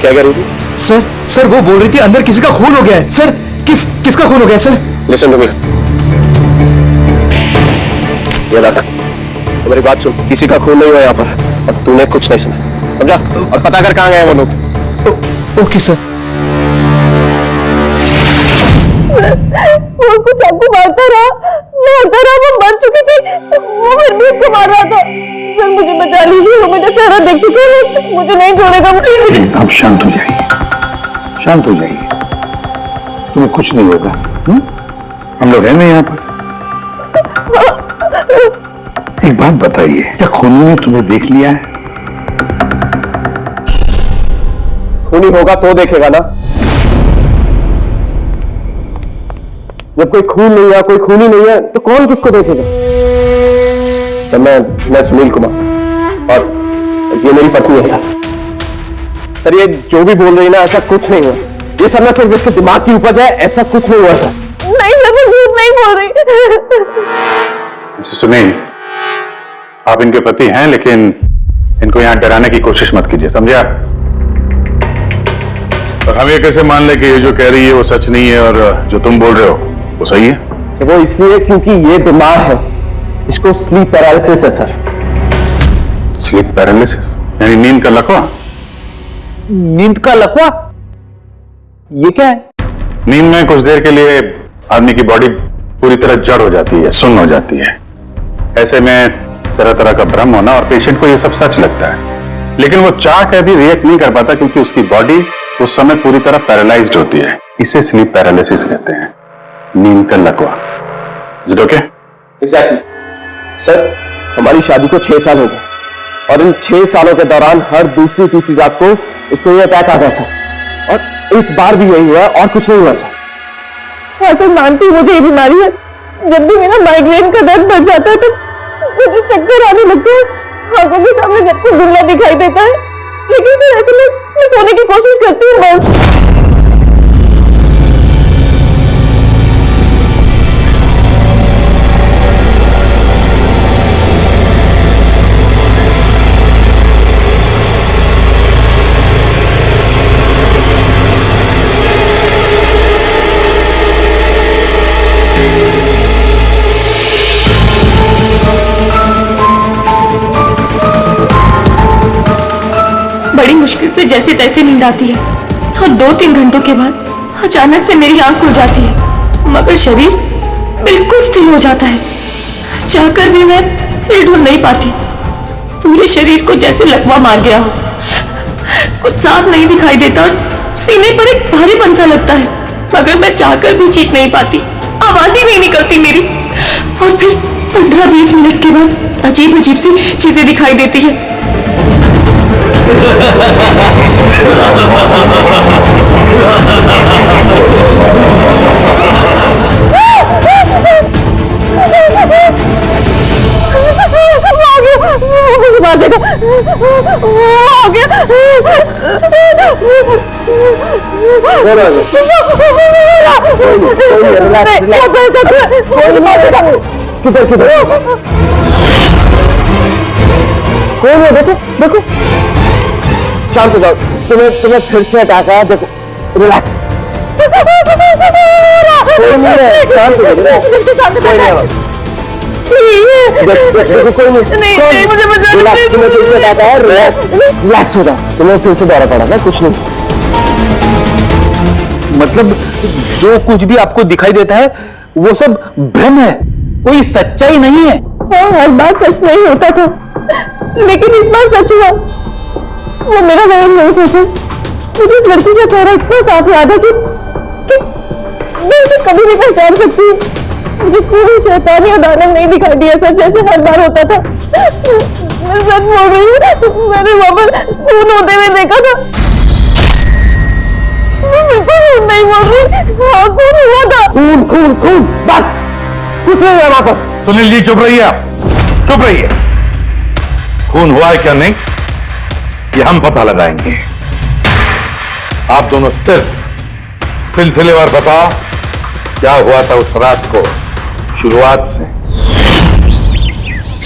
क्या कर रही थी? सर वो बोल रही थी अंदर किसी का खून हो गया है। सर किसका खून हो गया सर? लिसन टू मी, ये रख, मेरी बात सुन, किसी का खून नहीं हुआ यहाँ पर और तूने कुछ नहीं सुना, समझा? और पता कर कहाँ गए वो लोग। Okay sir. वो कुछ आपको मारता रहा, वो मर चुकी थी, वो फिर भी उसको मार रहा था। सर मुझे बचा लीजिए, वो मेरा चेहरा देख चुका है, मुझे नहीं छोड़ेगा। आप शांत हो जाइए, शांत हो जाइए, तुम्हें कुछ नहीं होगा। हम लोग हैं ना यहाँ पर। एक बात बताइए, क्या खूनी ने तुम्हें देख लिया है? खूनी होगा तो देखेगा ना, जब कोई खून नहीं है, कोई खूनी नहीं है, तो कौन किसको देखेगा? सर मैं सुनील कुमार और ये मेरी पत्नी है सर। ये जो भी बोल रही है ना, ऐसा कुछ नहीं हुआ, ये सब ना सिर्फ जिसके दिमाग की उपज है, ऐसा कुछ नहीं हुआ सर। नहीं सर, मैं झूठ नहीं बोल रही। सुनील, आप इनके पति हैं, लेकिन इनको यहाँ डराने की कोशिश मत कीजिए, समझे आप? और हम ये कैसे मान ले कि ये जो कह रही है वो सच नहीं है और जो तुम बोल रहे हो वो सही है? सर वो इसलिए क्योंकि ये बीमार है, इसको स्लीप पैरालिसिस है सर। स्लीप पैरालिसिस यानी नींद का लकवा? नींद का लकवा? ये क्या है? नींद में कुछ देर के लिए आदमी की बॉडी पूरी तरह जड़ हो जाती है, सुन्न हो जाती है। ऐसे में तरह तरह का भ्रम होना, और पेशेंट को ये सब सच लगता है, लेकिन वो चाह कर भी रिएक्ट नहीं कर पाता क्योंकि उसकी बॉडी उस समय पूरी तरह पैरालाइज्ड होती है। इसे स्लीप पैरालिसिस कहते हैं, नींद का लकवा। Is it okay? Exactly sir, हमारी शादी को 6 साल हो गए और इन 6 सालों के दौरान हर दूसरी तीसरी रात को इसको ये अटैक आ गया सर, और इस बार भी यही हुआ और कुछ नहीं हुआ सर। हाँ सर, मानती हूँ मुझे ये बीमारी है। जब भी मेरा माइग्रेन का दर्द बढ़ जाता है तो मुझे चक्कर आने लगते हैं, आंखों के सामने जब कुछ धुंधला दिखाई देता है, लेकिन सर ऐसे में मैं सोने की कोशिश करती हूँ बस। बड़ी मुश्किल से जैसे तैसे नींद आती है और 2-3 घंटों के बाद अचानक से मेरी आंख खुल जाती है, मगर शरीर बिल्कुल स्थिर हो जाता है। चाहकर भी मैं हिल-डुल नहीं पाती, पूरे शरीर को जैसे लकवा मार गया हो। कुछ साफ नहीं दिखाई देता और सीने पर एक भारीपन सा लगता है, मगर मैं चाहकर भी चीख नहीं पाती, आवाज ही नहीं निकलती मेरी। और फिर 15-20 मिनट के बाद अजीब अजीब सी चीजें दिखाई देती है। मुझे मार देगा, आ गया। किधर किधर कौन है? देखो देखो, शांत हो जाओ, तुम्हें फिर से अटैक आया, देखो रिलैक्स, शांत हो जाओ, कोई नहीं, मुझे बचा, तुम्हें फिर से अटैक आया, रिलैक्स हो जाओ, तुम्हें फिर से दौरा पड़ा था, कुछ नहीं। मतलब जो कुछ भी आपको दिखाई देता है वो सब भ्रम है, कोई सच्चाई नहीं है। हाँ, हर बार सच नहीं होता था, लेकिन इस बार सच हुआ। वो मेरा वहम नहीं था सर। मुझे इस लड़की का चेहरा इतना साफ याद है कि मैं उसे कभी नहीं पहचान सकती। मुझे कोई शैतानी और दानव नहीं दिखाई दिया सर, जैसे हर बार होता था। मैं सच बोल रही हूँ, मैंने वहां पर खून होते हुए देखा था। मैं बिल्कुल खून खून, बस कुछ नहीं है वहां पर। सुनील जी चुप रहिए, आप चुप रहिए। खून हुआ है क्या नहीं ये हम पता लगाएंगे। आप दोनों सिर्फ सिलसिलेवार बताओ क्या हुआ था उस रात को शुरुआत से।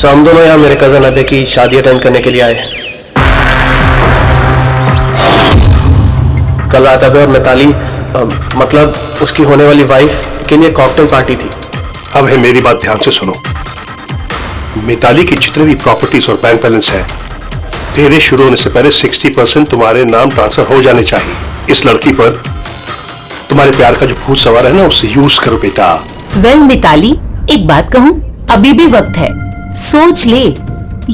हम दोनों यहाँ मेरे कजन अबे की शादी अटेंड करने के लिए आए। कल रात अबे और मिताली मतलब उसकी होने वाली वाइफ के लिए कॉकटेल पार्टी थी। अब है मेरी बात ध्यान से सुनो। मिताली की जितने भी प्रॉपर्टीज और बैंक बैलेंस है तेरे शुरू होने से पहले 60% तुम्हारे नाम ट्रांसफर हो जाने चाहिए। इस लड़की पर तुम्हारे प्यार का जो भूत सवार है ना उसे यूज करो बेटा। वेल मिताली, एक बात कहूँ, अभी भी वक्त है, सोच ले।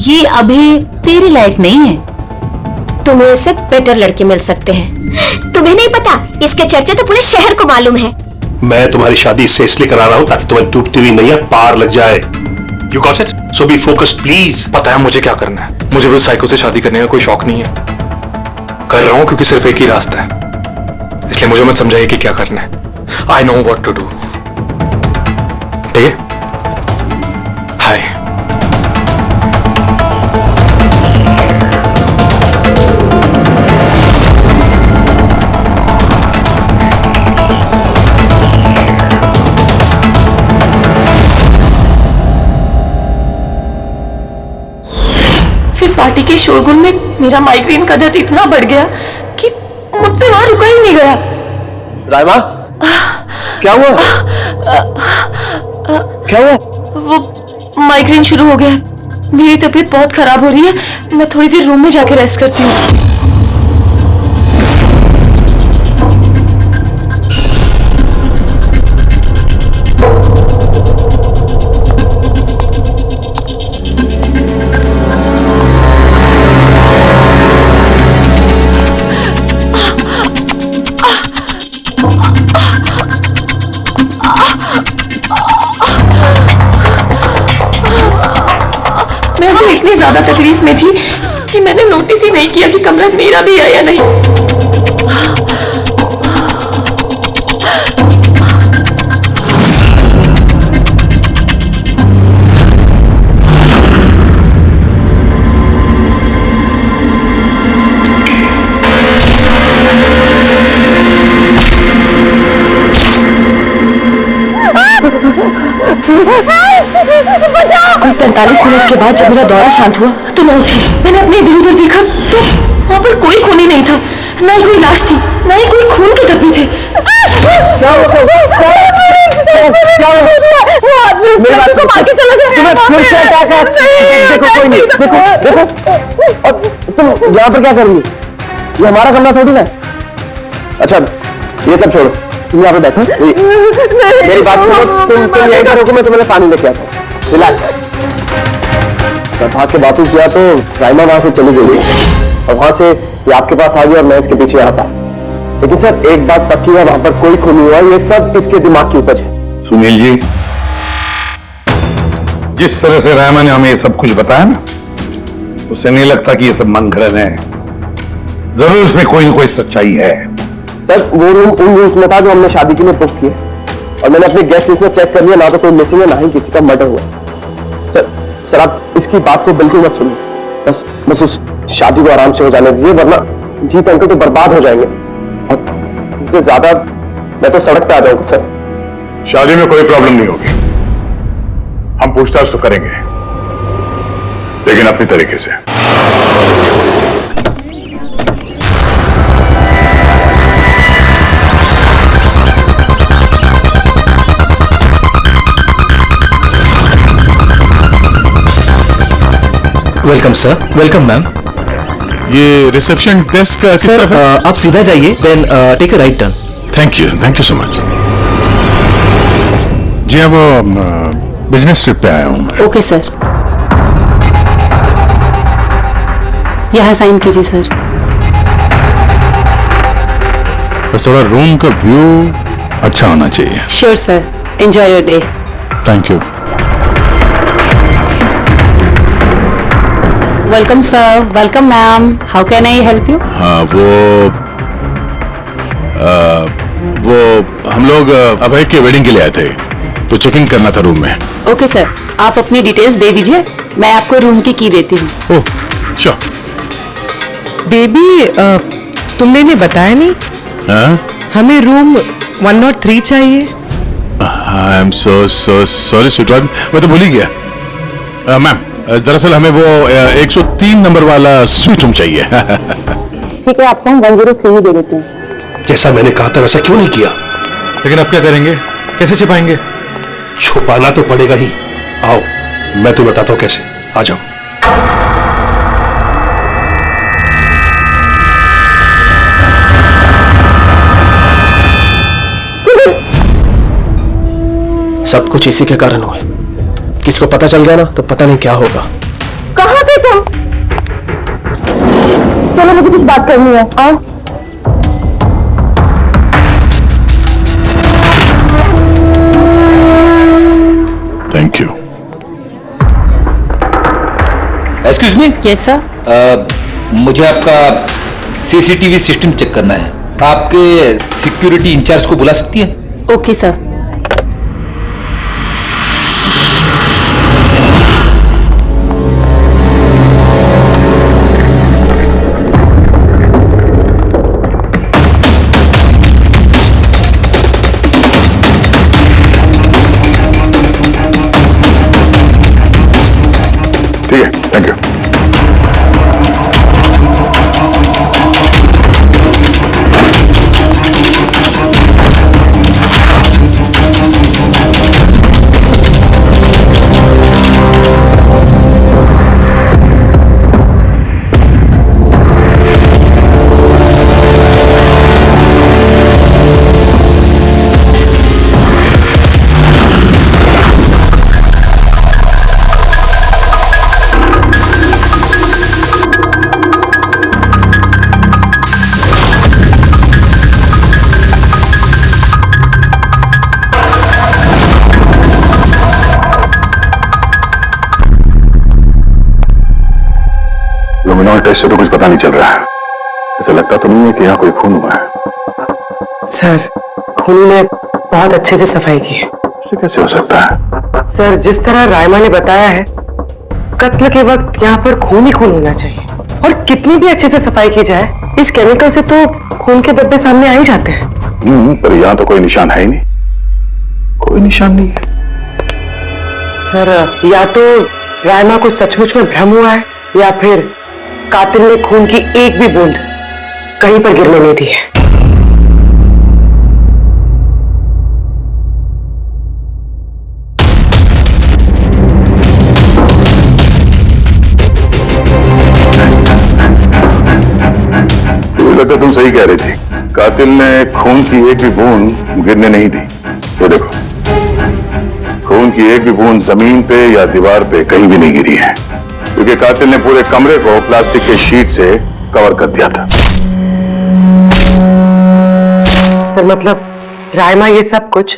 ये अभी तेरे लायक नहीं है। तुम्हें इससे बेटर लड़के मिल सकते हैं। तुम्हें नहीं पता, इसके चर्चे तो पूरे शहर को मालूम है। मैं तुम्हारी शादी इससे इसलिए करा रहा हूं ताकि तुम्हें डूबती हुई नैया पार लग जाए। You got it? So be focused please. पता है मुझे क्या करना है। मुझे भी साइको से शादी करने का कोई शौक नहीं है। कर रहा हूं क्योंकि सिर्फ एक ही रास्ता है, इसलिए मुझे मत समझाइए कि क्या करना है। I know what to do. ठीक है? हाय। फिर पार्टी के शोरगुल में मेरा माइग्रेन का दर्द इतना बढ़ गया कि मुझसे वहां रुका ही नहीं गया। रायमा, क्या हुआ? क्या हुआ? वो माइग्रेन शुरू हो गया। मेरी तबीयत बहुत खराब हो रही है। मैं थोड़ी देर रूम में जाके रेस्ट करती हूँ। इतनी ज्यादा तकलीफ में थी कि मैंने नोटिस ही नहीं किया कि कमरा मेरा भी है या नहीं। कोई 45 मिनट के बाद जब मेरा दौरा शांत हुआ तो मैं उठी। मैंने अपने इधर उधर देखा तो वहां पर कोई खून ही नहीं था, ना ही कोई लाश थी, ना ही कोई खून के धब्बे थे। देखो कोई नहीं, देखो तुम यहाँ पर क्या कर रही हो? ये हमारा कमरा थोड़ी ना। अच्छा ये सब छोड़ो, तुम यहाँ पे बैठो। मेरी बात सुनो, तुम यहीं पर रुको, मैं तुम्हें पानी लेके आता हूँ। रिलैक्स। जब भाग के वापस गया तो राइमा वहां से चली गई और वहां से ये आपके पास आ गया और मैं इसके पीछे आ था। लेकिन सर एक बात पक्की है, वहां पर कोई खून नहीं हुआ। ये सब इसके दिमाग की उपज है। सुनील जी, जिस तरह से रायमा ने हमें ये सब कुछ बताया ना, उससे नहीं लगता कि ये सब मन घड़न है। जरूर इसमें कोई ना कोई सच्चाई है। सर वो रूम उन रूम्स में था जो हमने शादी के लिए बुक किए और मैंने अपनी गेस्ट लिस्ट में चेक कर लिया, ना तो कोई मिसिंग है ना ही किसी का मर्डर हुआ। सर आप इसकी बात को बिल्कुल मत सुनिए। बस उस शादी को आराम से हो जाने दीजिए, वरना जीत अंकल तो बर्बाद हो जाएंगे और इससे ज्यादा मैं तो सड़क पे आ जाऊंगा। सर शादी में कोई प्रॉब्लम नहीं होगी, हम पूछताछ तो करेंगे लेकिन अपनी तरीके से। Welcome sir. Welcome ma'am. ये रिसेप्शन डेस्क का सर आप सीधा जाइए, then take a right turn. Thank you so much. जी हाँ, वो बिजनेस ट्रिप पे आया हूँ मैं। ओके सर, यहाँ साइन कीजिए सर। बस थोड़ा रूम का व्यू अच्छा होना चाहिए। Sure sir, enjoy your day. Thank you. Welcome sir. Welcome ma'am. How can I help you? हाँ वो वो हम लोग अभय के वेडिंग के लिए आए थे, तो चेकिंग करना था रूम में। ओके सर, आप अपनी डिटेल्स दे दीजिए, मैं आपको रूम की देती हूँ। Oh sure. बेबी तुमने इन्हें बताया नहीं? हाँ? हमें रूम 103 चाहिए। I am so sorry sweetheart, मैं तो भूल ही गया। मैम दरअसल हमें वो 103 नंबर वाला स्वीट रूम चाहिए। ठीक है, आपको हम 103 दे देते हैं। जैसा मैंने कहा था वैसा क्यों नहीं किया? लेकिन अब क्या करेंगे, कैसे छिपाएंगे? छुपाना तो पड़ेगा ही। आओ मैं तुम्हें बताता हूं कैसे, आ जाओ। सब कुछ इसी के कारण हुआ है। किसको पता चल गया ना तो पता नहीं क्या होगा। कहाँ थे तुम? चलो मुझे कुछ बात करनी है, आओ। Thank you. Excuse me. Yes sir. मुझे आपका सीसीटीवी सिस्टम चेक करना है। आपके सिक्योरिटी इंचार्ज को बुला सकती है? Okay sir. ठीक है, थैंक यू। लुमिनॉल टेस्ट से तो कुछ पता नहीं चल रहा है। ऐसा लगता तो नहीं है कि यहाँ कोई खून हुआ है। सर खून ने बहुत अच्छे से सफाई की है। ऐसे कैसे हो सकता है? सर जिस तरह रायमा ने बताया है, कत्ल के वक्त यहाँ पर खून ही खून होना चाहिए। और कितनी भी अच्छे से सफाई की जाए, इस केमिकल से तो खून के धब्बे सामने आ ही जाते हैं। पर यहाँ तो कोई निशान है ही नहीं, कोई निशान नहीं है। सर या तो रायमा को सचमुच में भ्रम हुआ है, या फिर कातिल ने खून की एक भी बूंद कहीं पर गिरने नहीं दी है। मुझे लगता तुम सही कह रही थी, कातिल ने खून की एक भी बूंद गिरने नहीं दी। ये देखो, खून की एक भी बूंद जमीन पे या दीवार पे कहीं भी नहीं गिरी है, क्योंकि कातिल ने पूरे कमरे को प्लास्टिक के शीट से कवर कर दिया था। सर मतलब रायमा ये सब कुछ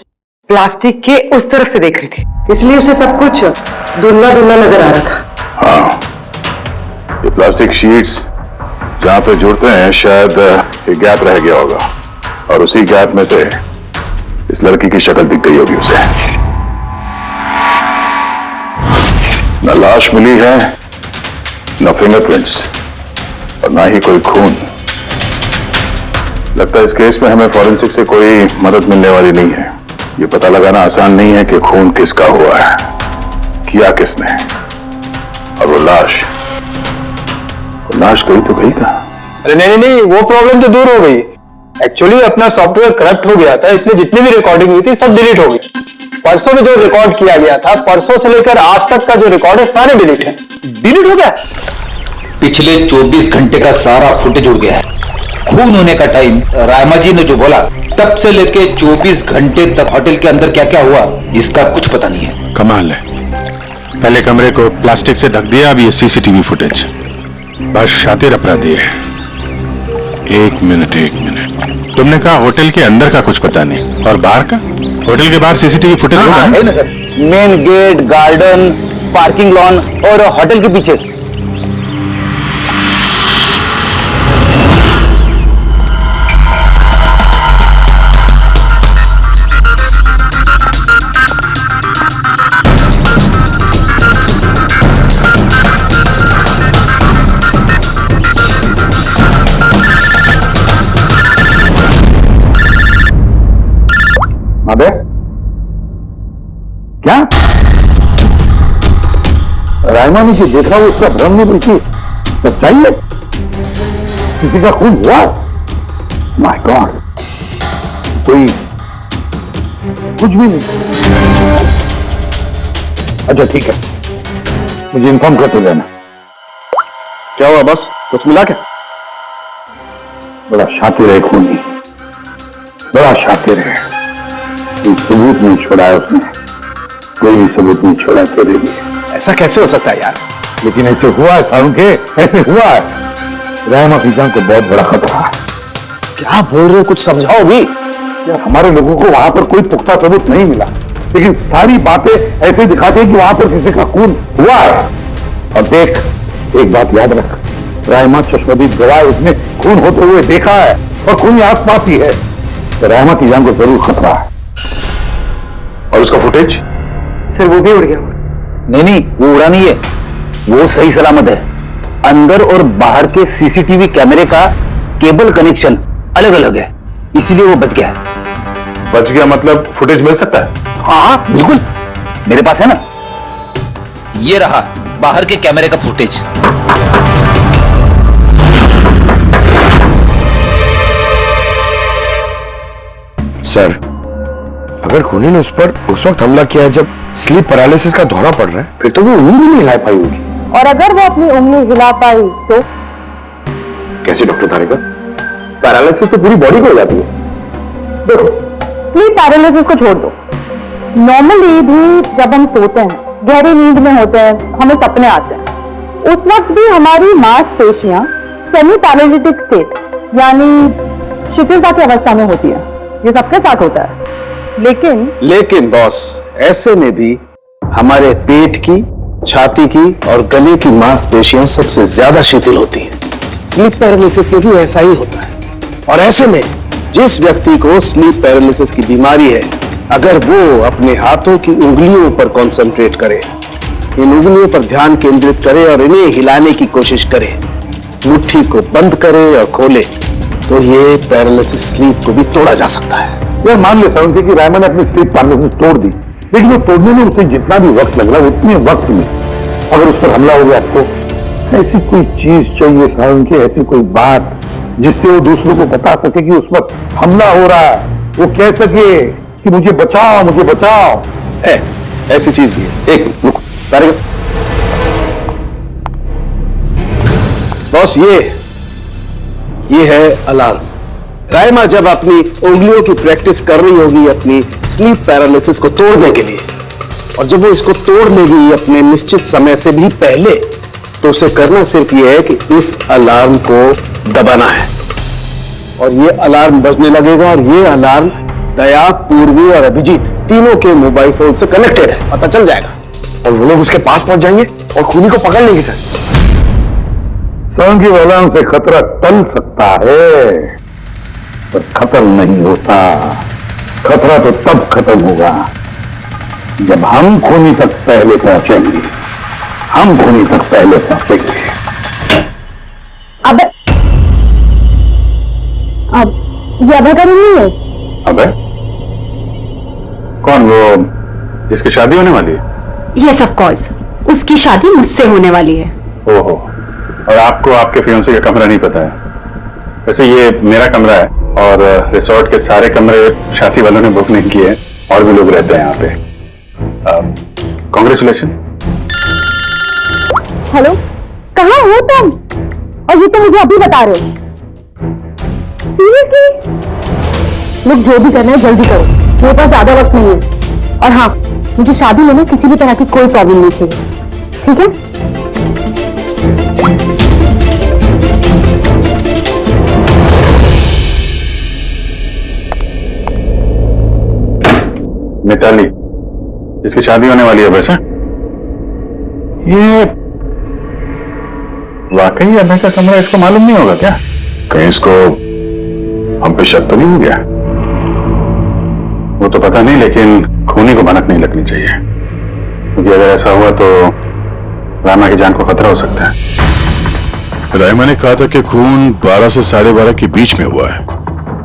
प्लास्टिक के उस तरफ से देख रही थी, इसलिए उसे सब कुछ धुंधला धुंधला नजर आ रहा था। हाँ, ये प्लास्टिक शीट्स जहां पे जुड़ते हैं, शायद एक गैप रह गया होगा, और उसी गैप में से इस लड़की की शक्ल दिख गई होगी उसे। न लाश मिली है, न फिंगरप्रिंट्स, और ना ही कोई खून। लगता है इस केस में हमें फॉरेंसिक से कोई मदद मिलने वाली नहीं है। ये पता लगाना आसान नहीं है कि खून किसका हुआ है, किया किसने, और वो लाश गई तो गई था। अरे नहीं, वो प्रॉब्लम तो दूर हो गई। एक्चुअली अपना सॉफ्टवेयर करप्ट हो गया था, इसलिए जितनी भी रिकॉर्डिंग हुई थी सब डिलीट हो गई। परसों में जो रिकॉर्ड किया गया था, परसों से लेकर आज तक का जो रिकॉर्ड है सारे डिलीट है। डिलीट हो गया। पिछले 24 घंटे का सारा फुटेज उड़ गया है। खून होने का टाइम रायमा जी ने जो बोला, तब से लेके 24 घंटे तक होटल के अंदर क्या क्या हुआ इसका कुछ पता नहीं है। कमाल है, पहले कमरे को प्लास्टिक से ढक दिया, अब ये सीसीटीवी फुटेज। बस शातिर अपराधी है। एक मिनट, तुमने कहा होटल के अंदर का कुछ पता नहीं, और बाहर का? होटल के बाहर सीसीटीवी फुटेज होगा? है ना sir, main gate, garden, parking lawn और होटल के पीछे। क्या रायमा ने जो देखा वो उसका भ्रम नहीं बल्कि सच्चाई है? किसी का खून हुआ? माय गॉड, कोई कुछ भी नहीं। अच्छा ठीक है, मुझे इन्फॉर्म करते रहना। क्या हुआ बस, कुछ मिला क्या? बड़ा शातिर है खूनी, बड़ा शातिर है। कोई सबूत नहीं छोड़ा है उसने, कोई भी सबूत नहीं छोड़ा तेरे लिए। ऐसा कैसे हो सकता है यार? लेकिन ऐसे हुआ है सारुण के, ऐसे हुआ है। रायमा की जान को बहुत बड़ा खतरा है। क्या बोल रहे हो, कुछ समझाओ भी। यार हमारे लोगों को वहां पर कोई पुख्ता सबूत नहीं मिला, लेकिन सारी बातें ऐसे दिखाती है कि वहां पर किसी का खून हुआ है। और देख, एक बात याद रख, रायमा चश्मदीद गवाह, उसने खून होते हुए देखा है और खून आसपास ही है, तो रायमा की जान को जरूर खतरा है। और उसका फुटेज? सर वो भी उड़ गया। नहीं, वो उड़ा नहीं है, वो सही सलामत है। अंदर और बाहर के सीसीटीवी कैमरे का केबल कनेक्शन अलग अलग है, इसीलिए वो बच गया है। बच गया मतलब फुटेज मिल सकता है? हाँ बिल्कुल, मेरे पास है ना। ये रहा बाहर के कैमरे का फुटेज। सर, अगर खूनी ने उस पर उस वक्त हमला किया जब स्लीप पैरालिसिस का दौरा पड़ रहा है, फिर तो वो उंगली भी नहीं हिला पाई होगी। और अगर वो अपनी उंगली हिला पाई तो? कैसे डॉक्टर धारेगा? पैरालिसिस तो पूरी बॉडी को हो जाती है। देखो, स्लीप पैरालिसिस को छोड़ दो, नॉर्मली भी जब हम सोते हैं, गहरी नींद में होते हैं, हमें सपने आते हैं, उस वक्त भी हमारी मांसपेशियां सेमी पैरालिटिक स्टेट यानी शिथिलता की अवस्था में होती है। ये सबके साथ होता है। लेकिन बॉस, ऐसे में भी हमारे पेट की, छाती की और गले की मांसपेशियां सबसे ज्यादा शिथिल होती हैं। स्लीप पैरालिसिस में भी ऐसा ही होता है। और ऐसे में जिस व्यक्ति को स्लीप पैरालिसिस की बीमारी है, अगर वो अपने हाथों की उंगलियों पर कंसंट्रेट करे, इन उंगलियों पर ध्यान केंद्रित करे और इन्हें हिलाने की कोशिश करे, मुट्ठी को बंद करे और खोले, तो ये पैरालिसिस स्लीप को भी तोड़ा जा सकता है। यार मान ले सारुण कि रायमा ने अपनी स्लीप पैरालिसिस तोड़ दी, लेकिन वो तोड़ने में उसे जितना भी वक्त लग रहा है, उतने वक्त में अगर उस पर हमला हो गया तो ऐसी कोई चीज चाहिए सारुण की, ऐसी कोई बात जिससे वो दूसरों को बता सके कि उस वक्त हमला हो रहा है, वो कह सके कि मुझे बचाओ, मुझे बचाओ। है, ऐसी चीज भी है। एक रुक, बॉस, ये है अलार्म। रायमा जब अपनी उंगलियों की प्रैक्टिस कर रही होगी अपनी स्लीप पैरालिसिस को तोड़ने के लिए, और जब वो इसको तोड़ लेगी अपने निश्चित समय से भी पहले, तो उसे करना सिर्फ ये है कि इस अलार्म को दबाना है, और ये अलार्म बजने लगेगा। और ये अलार्म दया, पूर्वी और अभिजीत तीनों के मोबाइल फोन से कनेक्टेड है, पता चल जाएगा, और वो लोग उसके पास पहुंच जाएंगे और खूनी को पकड़ लेंगे। सर, सारुण की अलार्म से खतरा टल सकता है, पर खत्म नहीं होता। खतरा तो तब खत्म होगा जब हम खूनी तक पहले पहुंचेंगे। हम खूनी तक पहले पहुंचेंगे। अब ये अभय का रूम नहीं है? अबे कौन, वो जिसकी शादी होने वाली है? यस ऑफ कोर्स, उसकी शादी मुझसे होने वाली है। ओहो, और आपको आपके फियांसे का कमरा नहीं पता है? वैसे ये मेरा कमरा है, और रिसोर्ट के सारे कमरे शादी वालों ने बुक नहीं किए, और भी लोग रहते हैं यहाँ पे। कांग्रेचुलेशन। हेलो, कहाँ हो तुम? और ये तो मुझे अभी बता रहे हो? सीरियसली? लोग जो भी करना है जल्दी करो, मेरे पास ज्यादा वक्त नहीं है। और हाँ, मुझे शादी में ना किसी भी तरह की कोई प्रॉब्लम नहीं चाहिए, ठीक है? मिताली, जिसकी शादी होने वाली है, वैसे ये वाकई अभय का कमरा इसको मालूम नहीं होगा क्या? कहीं इसको हम पे शक तो नहीं हो गया? वो तो पता नहीं, लेकिन खूनी को भनक नहीं लगनी चाहिए, क्योंकि अगर ऐसा हुआ तो रायमा की जान को खतरा हो सकता है। रायमा ने कहा था कि खून 12 से 12:30 के बीच में हुआ है।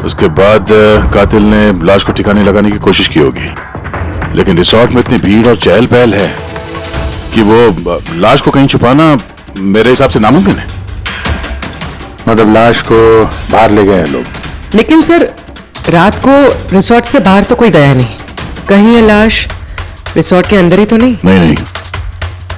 उसके बाद कातिल ने लाश को ठिकाने लगाने की कोशिश की होगी। लेकिन रिसोर्ट में इतनी भीड़ और चहल पहल है कि वो लाश को कहीं छुपाना मेरे हिसाब से नामुमकिन है। मतलब लाश को बाहर ले गए हैं लोग। लेकिन सर, रात को रिसोर्ट से बाहर तो कोई गया नहीं। कहीं ये लाश रिसोर्ट के अंदर ही तो नहीं? नहीं,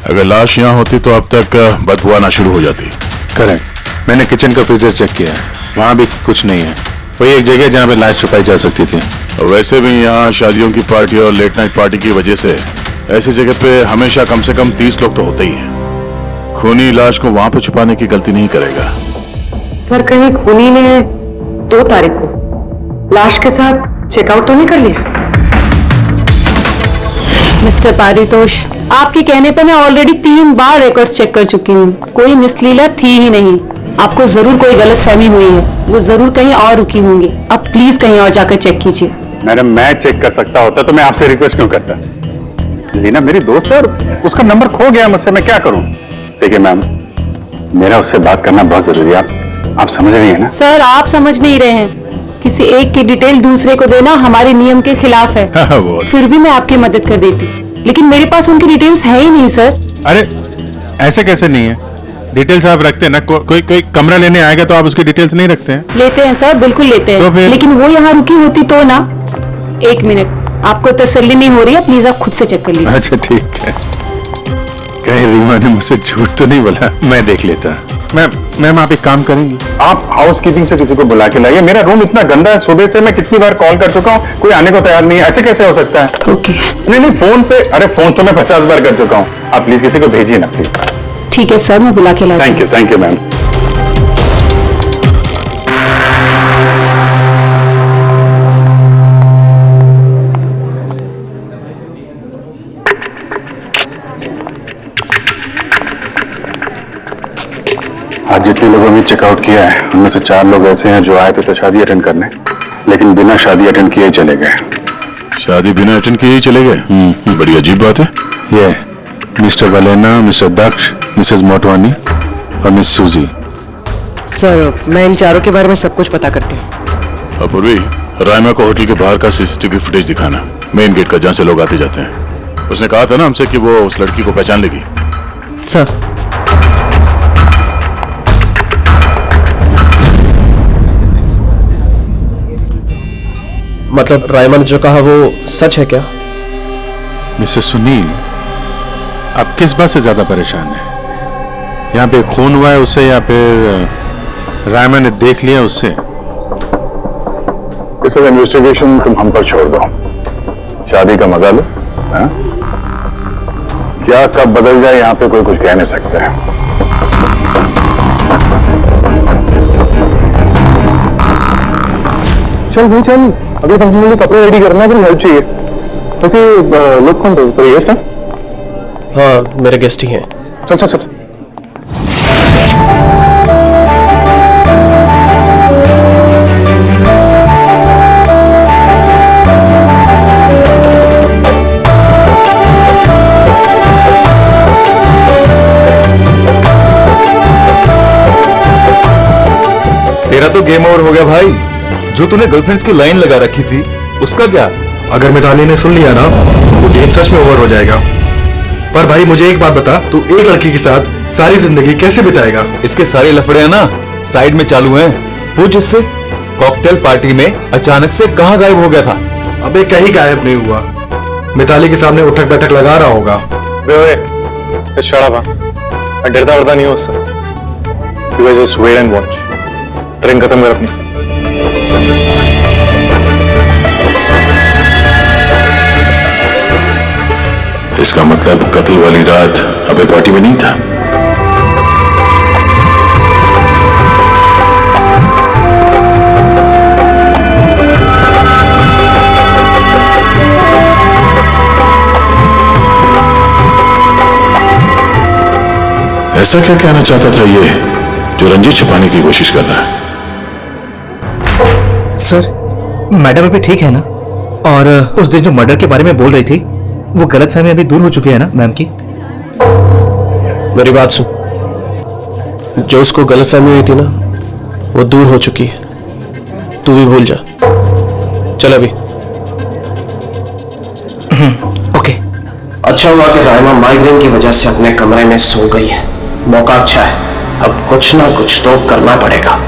अगर लाश यहाँ होती तो अब तक बदबू आना शुरू हो जाती। करेक्ट। मैंने किचन का फ्रीजर चेक किया है, वहां भी कुछ नहीं है। वही एक जगह जहाँ पे लाश छुपाई जा सकती थी। वैसे भी यहाँ शादियों की पार्टी और लेट नाइट पार्टी की वजह से ऐसी जगह पे हमेशा कम से कम 30 लोग तो होते ही हैं। खूनी लाश को वहां पे छुपाने की गलती नहीं करेगा। सर, कहीं खूनी ने 2 तारीख को लाश के साथ चेकआउट तो नहीं कर लिया? मिस्टर पारितोष, आपके कहने पर मैं ऑलरेडी 3 बार रिकॉर्ड्स चेक कर चुकी हूँ। कोई मिसलीला थी ही नहीं। आपको जरूर कोई गलतफहमी हुई है, वो जरूर कहीं और रुकी होंगी। अब प्लीज कहीं और जाकर चेक कीजिए। मैडम, मैं चेक कर सकता होता तो मैं आपसे रिक्वेस्ट क्यों करता? लीना मेरी दोस्त है और उसका नंबर खो गया मुझसे, मैं क्या करूं? देखिए मैम, मेरा उससे बात करना बहुत जरूरी है। आप समझ रही हैं ना? सर, आप समझ नहीं रहे हैं। किसी एक की डिटेल दूसरे को देना हमारे नियम के खिलाफ है। फिर भी मैं आपकी मदद कर देती, लेकिन मेरे पास उनकी डिटेल्स है ही नहीं सर। अरे ऐसे कैसे नहीं है? डिटेल्स आप रखते हैं ना। कोई कमरा लेने आएगा तो आप उसकी डिटेल्स नहीं रखते हैं? लेते हैं सर, बिल्कुल लेते हैं। तो लेकिन वो यहाँ रुकी होती तो ना। 1 मिनट, आपको तसल्ली नहीं हो रही है, प्लीज आप खुद से चेक कर लीजिए। अच्छा ठीक है। कहीं रीमा ने मुझसे झूठ तो नहीं बोला? मैं देख लेता। मैम आप एक काम करेंगी? आप हाउसकीपिंग से किसी को बुला के लाइए। मेरा रूम इतना गंदा है, सुबह से मैं कितनी बार कॉल कर चुका हूँ, कोई आने को तैयार नहीं है। ऐसे कैसे हो सकता है? ओके। नहीं, फोन पे, अरे फोन तो मैं 50 बार कर चुका हूँ। आप प्लीज किसी को भेजिए ना प्लीज। ठीक है सर, मैं बुला के लाती हूँ। Thank you ma'am. आज जितने लोगों ने चेकआउट किया है उनमें से 4 लोग ऐसे हैं जो आए थे तो शादी अटेंड करने, लेकिन बिना शादी अटेंड किए ही चले गए। शादी बिना अटेंड किए ही चले गए? बड़ी अजीब बात है। ये मिस्टर वलेना, मिस्टर दक्ष, मिसेस मोटवानी और मिस सूजी। सर, मैं इन चारों के बारे में सब कुछ पता करती हूँ। अपूर्वी, रायमा को होटल के बाहर का सीसीटीवी फुटेज दिखाना, मेन गेट का, जहाँ से लोग आते जाते हैं। उसने कहा था ना हमसे कि वो उस लड़की को पहचान लेगी। सर, मतलब रायमा ने जो कहा वो सच है क्या? मिस्टर सुनील, आप किस बात से ज्यादा परेशान हैं? यहाँ पे खून हुआ है उससे या फिर रायमा ने देख लिया उससे? इस इन्वेस्टिगेशन तुम हम पर छोड़ दो। शादी का मजा लो। हाँ? क्या कब बदल जाए यहाँ पे कोई कुछ कह नहीं सकता है। चल भाई चल, अभी फंक्शन के लिए कपड़े रेडी करना है, फिर हेल्प चाहिए। वैसे लोग कौन थे? कोई गेस्ट है? हाँ, मेरे गेस्ट ही हैं। चल चल चल। तेरा तो गेम ओवर हो गया भाई। जो तूने गर्लफ्रेंड्स की लाइन लगा रखी थी उसका क्या? अगर मिताली ने सुन लिया ना तो गेम सच में ओवर हो जाएगा। पर भाई मुझे एक बात बता, तू एक लड़की के साथ सारी जिंदगी कैसे बिताएगा? इसके सारे लफड़े ना साइड में चालू हैं। पूछ इससे, कॉकटेल पार्टी में अचानक से कहाँ गायब हो गया था? अबे कहीं गायब नहीं हुआ, मिताली के सामने उठक बैठक लगा रहा होगा। मैं डरता वरता नहीं हूँ उससे। Just wait and watch. Drink खत्म कर अपनी। इसका मतलब कत्ल वाली रात अबे पार्टी में नहीं था। ऐसा क्या कहना चाहता था ये जो रंजित छुपाने की कोशिश कर रहा है? सर, मैडम अभी ठीक है ना? और उस दिन जो मर्डर के बारे में बोल रही थी वो गलतफहमी अभी दूर हो चुकी है ना मैम की? मेरी बात सुन, जो उसको गलतफहमी हुई थी ना वो दूर हो चुकी है। तू भी भूल जा। चल अभी। अच्छा हुआ कि रायमा माइग्रेन की वजह से अपने कमरे में सो गई है। मौका अच्छा है, अब कुछ ना कुछ तो करना पड़ेगा।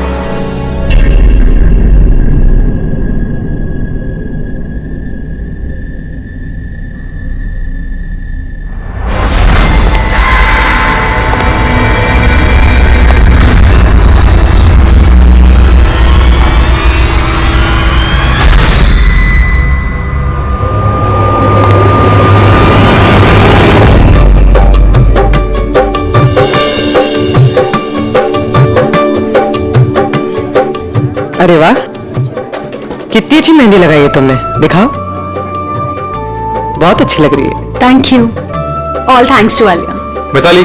अरे वाह, कितनी अच्छी मेहंदी लगाई है तुमने, दिखाओ। बहुत अच्छी लग रही है। Thank you. All thanks to Alia. Mitali,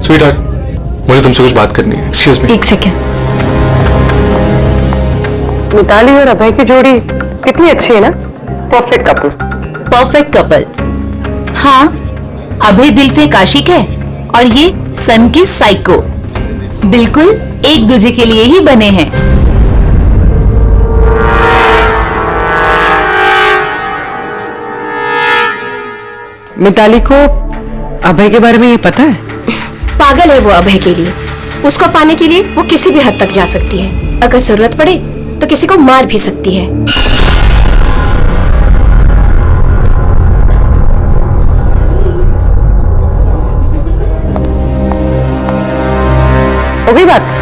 sweetheart, मुझे तुमसे कुछ बात करनी है। Excuse me. एक सेकेंड। मिताली और अभय की जोड़ी कितनी अच्छी है ना, परफेक्ट कपल। Perfect couple. हाँ, अभय दिल पे आशिक है और ये सन की साइको। बिल्कुल एक दूसरे के लिए ही बने हैं। मिताली को अभय के बारे में ये पता है? पागल है वो अभय के लिए। उसको पाने के लिए वो किसी भी हद तक जा सकती है। अगर जरूरत पड़े तो किसी को मार भी सकती है। हो गई बात?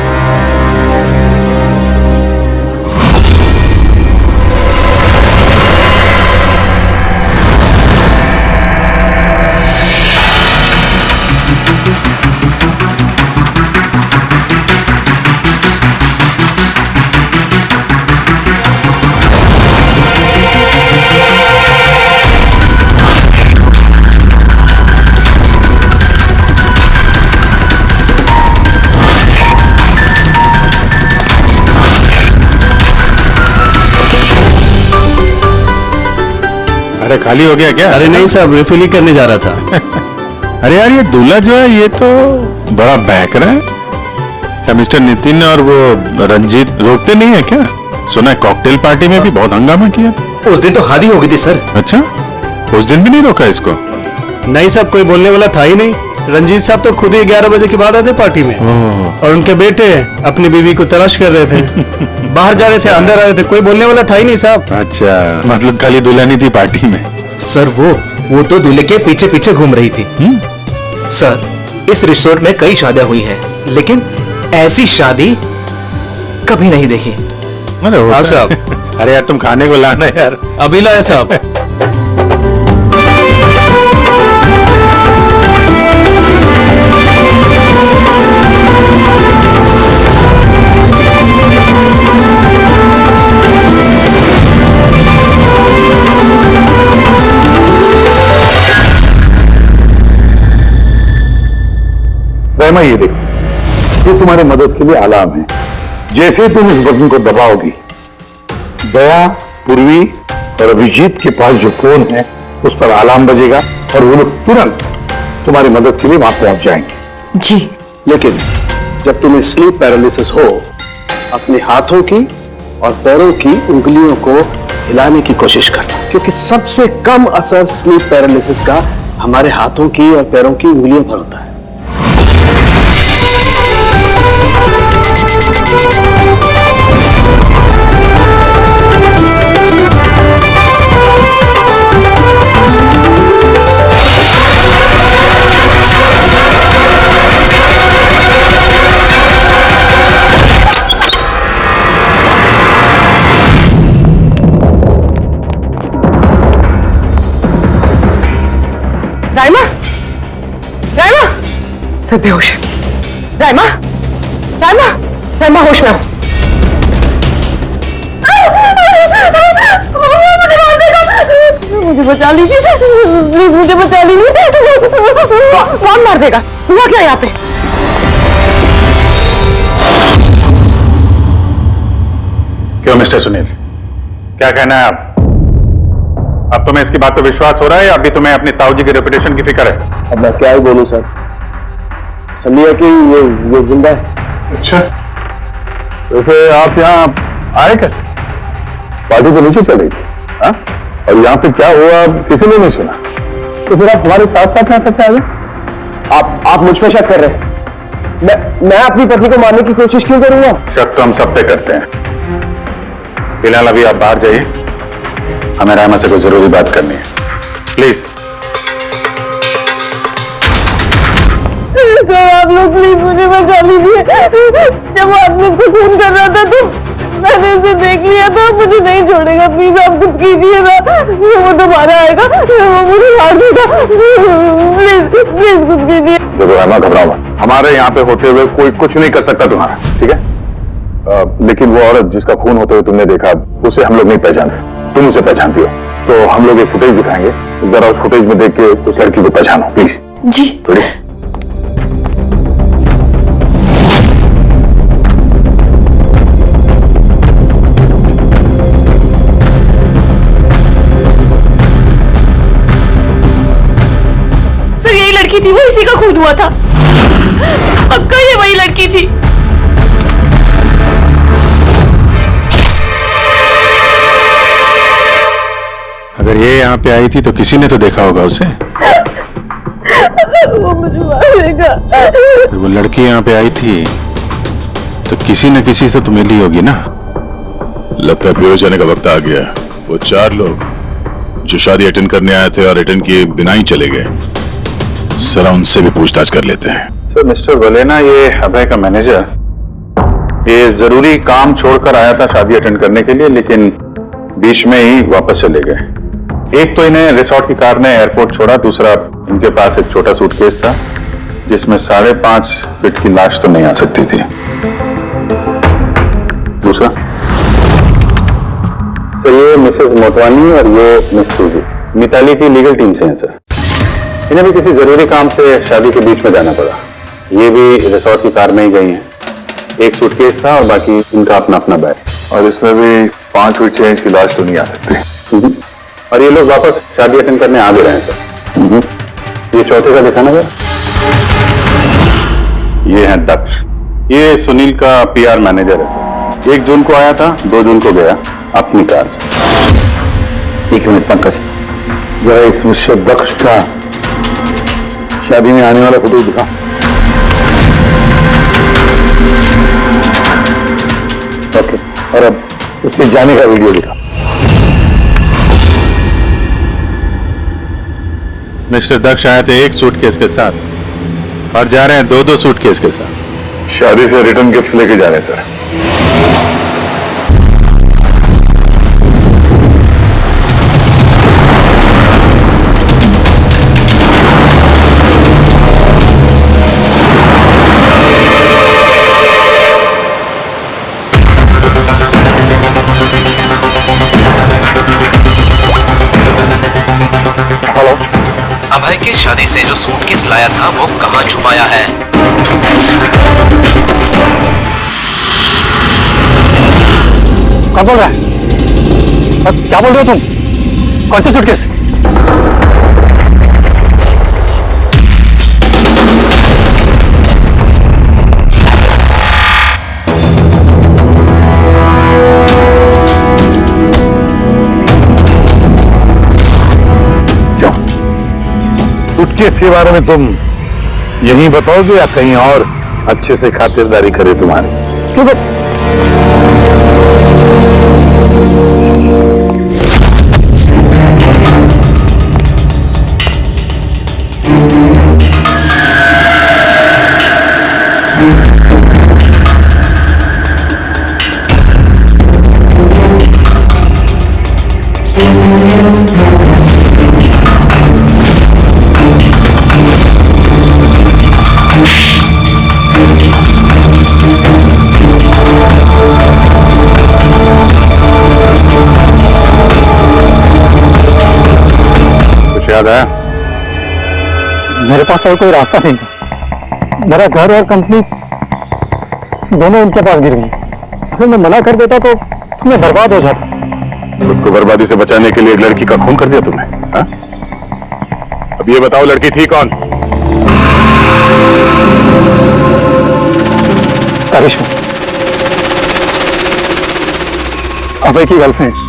अरे खाली हो गया क्या? अरे नहीं साहब, रिफिल ही करने जा रहा था। अरे यार, ये दूल्हा जो है ये तो बड़ा बहक रहा है। क्या मिस्टर नितिन और वो रंजीत रोकते नहीं है क्या? सुना है कॉकटेल पार्टी में भी बहुत हंगामा किया। उस दिन तो हादी हो गई थी सर। अच्छा, उस दिन भी नहीं रोका इसको? नहीं साहब, कोई बोलने वाला था ही नहीं। रंजीत साहब तो खुद ही 11 बजे के बाद आए थे पार्टी में, और उनके बेटे अपनी बीवी को तलाश कर रहे थे। बाहर जा रहे थे, अंदर आ रहे थे, कोई बोलने वाला था ही नहीं साहब। अच्छा, मतलब खाली दुल्हन ही थी पार्टी में? सर वो तो दूल्हे के पीछे पीछे घूम रही थी। सर, इस रिसोर्ट में कई शादियां हुई हैं, लेकिन ऐसी शादी कभी नहीं देखी। हाँ साहब। अरे यार, तुम खाने को लाना यार। अभी लाया साहब। रहमा, ये देखो, ये तुम्हारे मदद के लिए अलार्म है। जैसे तुम इस बटन को दबाओगी, दया, पूर्वी और अभिजीत के पास जो फोन है उस पर अलार्म बजेगा और वो लोग तुरंत तुम्हारी मदद के लिए वहां पहुंच जाएंगे। जी। लेकिन जब तुम्हें स्लीप पैरालिसिस हो, अपने हाथों की और पैरों की उंगलियों को हिलाने की कोशिश करना, क्योंकि सबसे कम असर स्लीप पैरालिसिस का हमारे हाथों की और पैरों की उंगलियों पर होता है। राइमा, राइमा, सब बेहोश है। राइमा, राइमा, राइमा होश में हो। मुझे बचा लीजिए, प्लीज मुझे बचा लीजिए। कौन मार देगा? हुआ क्या यहाँ पे? क्यों मिस्टर सुनील, क्या कहना है आप? अब तुम्हें इसकी बात पे विश्वास हो रहा है या अभी तुम्हें अपनी ताऊ जी की रेपुटेशन की फिक्र है? अब मैं क्या ही बोलूं सर, समझिए कि ये जिंदा है। अच्छा, वैसे आप यहाँ आए कैसे? पार्टी तो नीचे चल रही थी, हाँ? और यहाँ पे क्या हुआ किसी ने नहीं सुना? तो फिर आप हमारे साथ साथ यहाँ कैसे आ गए? आप मुझ पे शक कर रहे हैं? मैं अपनी पत्नी को मारने की कोशिश क्यों करूंगा? शक तो हम सब पे करते हैं। फिलहाल अभी आप बाहर जाइए, हमें रामा से कोई जरूरी बात करनी है, प्लीज। सर आप लोग प्लीज मुझे बचा लीजिए। जब वो आदमी को खून कर रहा था तो मैंने इसे देख लिया था, मुझे नहीं छोड़ेगा, प्लीज आप कुछ कीजिए ना। वो दोबारा आएगा, वो मुझे मार देगा, प्लीज प्लीज कुछ कीजिए। देखो रामा, घबराओ मत, हमारे यहाँ पे होते हुए कोई कुछ नहीं कर सकता तुम्हारा, ठीक है? लेकिन वो औरत जिसका खून होते हुए तुमने देखा, उसे हम लोग नहीं पहचानते, तुम उसे पहचानती हो, तो हम लोग एक फुटेज दिखाएंगे, जरा उस फुटेज में देख के उस लड़की को पहचानो प्लीज। जी। थोड़ी सर यही लड़की थी, वो इसी का खून हुआ था, पक्का ये वही लड़की थी। अगर ये यहाँ पे आई थी तो किसी ने तो देखा होगा उसे। वो मुझे मारेगा। अगर वो लड़की यहाँ पे आई थी तो किसी न किसी से तो मिली होगी ना। लगता है बेहोश जाने का वक्त आ गया। वो 4 लोग जो शादी अटेंड करने आए थे और अटेंड किए बिना ही चले गए, जरा उनसे भी पूछताछ कर लेते हैं। सर, मिस्टर वलेना, ये अभय का मैनेजर, ये जरूरी काम छोड़कर आया था शादी अटेंड करने के लिए, लेकिन बीच में ही वापस चले गए। एक तो इन्हें रिसोर्ट की कार ने एयरपोर्ट छोड़ा, दूसरा इनके पास एक छोटा सूटकेस था जिसमें 5.5 फीट की लाश तो नहीं आ सकती थी। दूसरा सर, ये मिसेस मोटवानी और ये मिस सूजी मिताली की लीगल टीम से हैं सर। इन्हें भी किसी जरूरी काम से शादी के बीच में जाना पड़ा। ये भी रिसोर्ट की कार में ही गई हैं। एक सूटकेस था और बाकी इनका अपना अपना बैग, और इसमें भी 5 फीट 6 इंच की लाश तो नहीं आ सकती। और ये लोग वापस शादी अटेंड करने आ भी रहे हैं सर। ये चौथे का दिखाना जरा। ये है दक्ष, ये सुनील का PR मैनेजर है सर। 1 जून को आया था, 2 जून को गया अपनी कार से। 1 मिनट पंकज, जरा इस मिस्टर दक्ष का शादी में आने वाला फोटो दिखा। ओके, और अब उसके जाने का वीडियो दिखा। मिस्टर दक्ष आए थे 1 सूटकेस के साथ और जा रहे हैं 2-2 सूटकेस के साथ। शादी से रिटर्न गिफ्ट लेके जा रहे हैं सर। अभय की शादी से जो सूटकेस लाया था वो कहाँ छुपाया है? कौन बोल रहा है? क्या बोल रहे हो तुम? कौन सी सूटकेस? सूटकेस के बारे में तुम यही बताओगे या कहीं और अच्छे से खातिरदारी करे तुम्हारी? क्यों? याद आया? मेरे पास और कोई रास्ता नहीं था। मेरा घर और कंपनी दोनों उनके पास गिर गई। अगर मैं मना कर देता तो तुम्हें बर्बाद हो जाता। खुद को बर्बादी से बचाने के लिए एक लड़की का खून कर दिया तुमने, हाँ? अब ये बताओ, लड़की थी कौन? करिश्मा, अभय की गर्लफ्रेंड।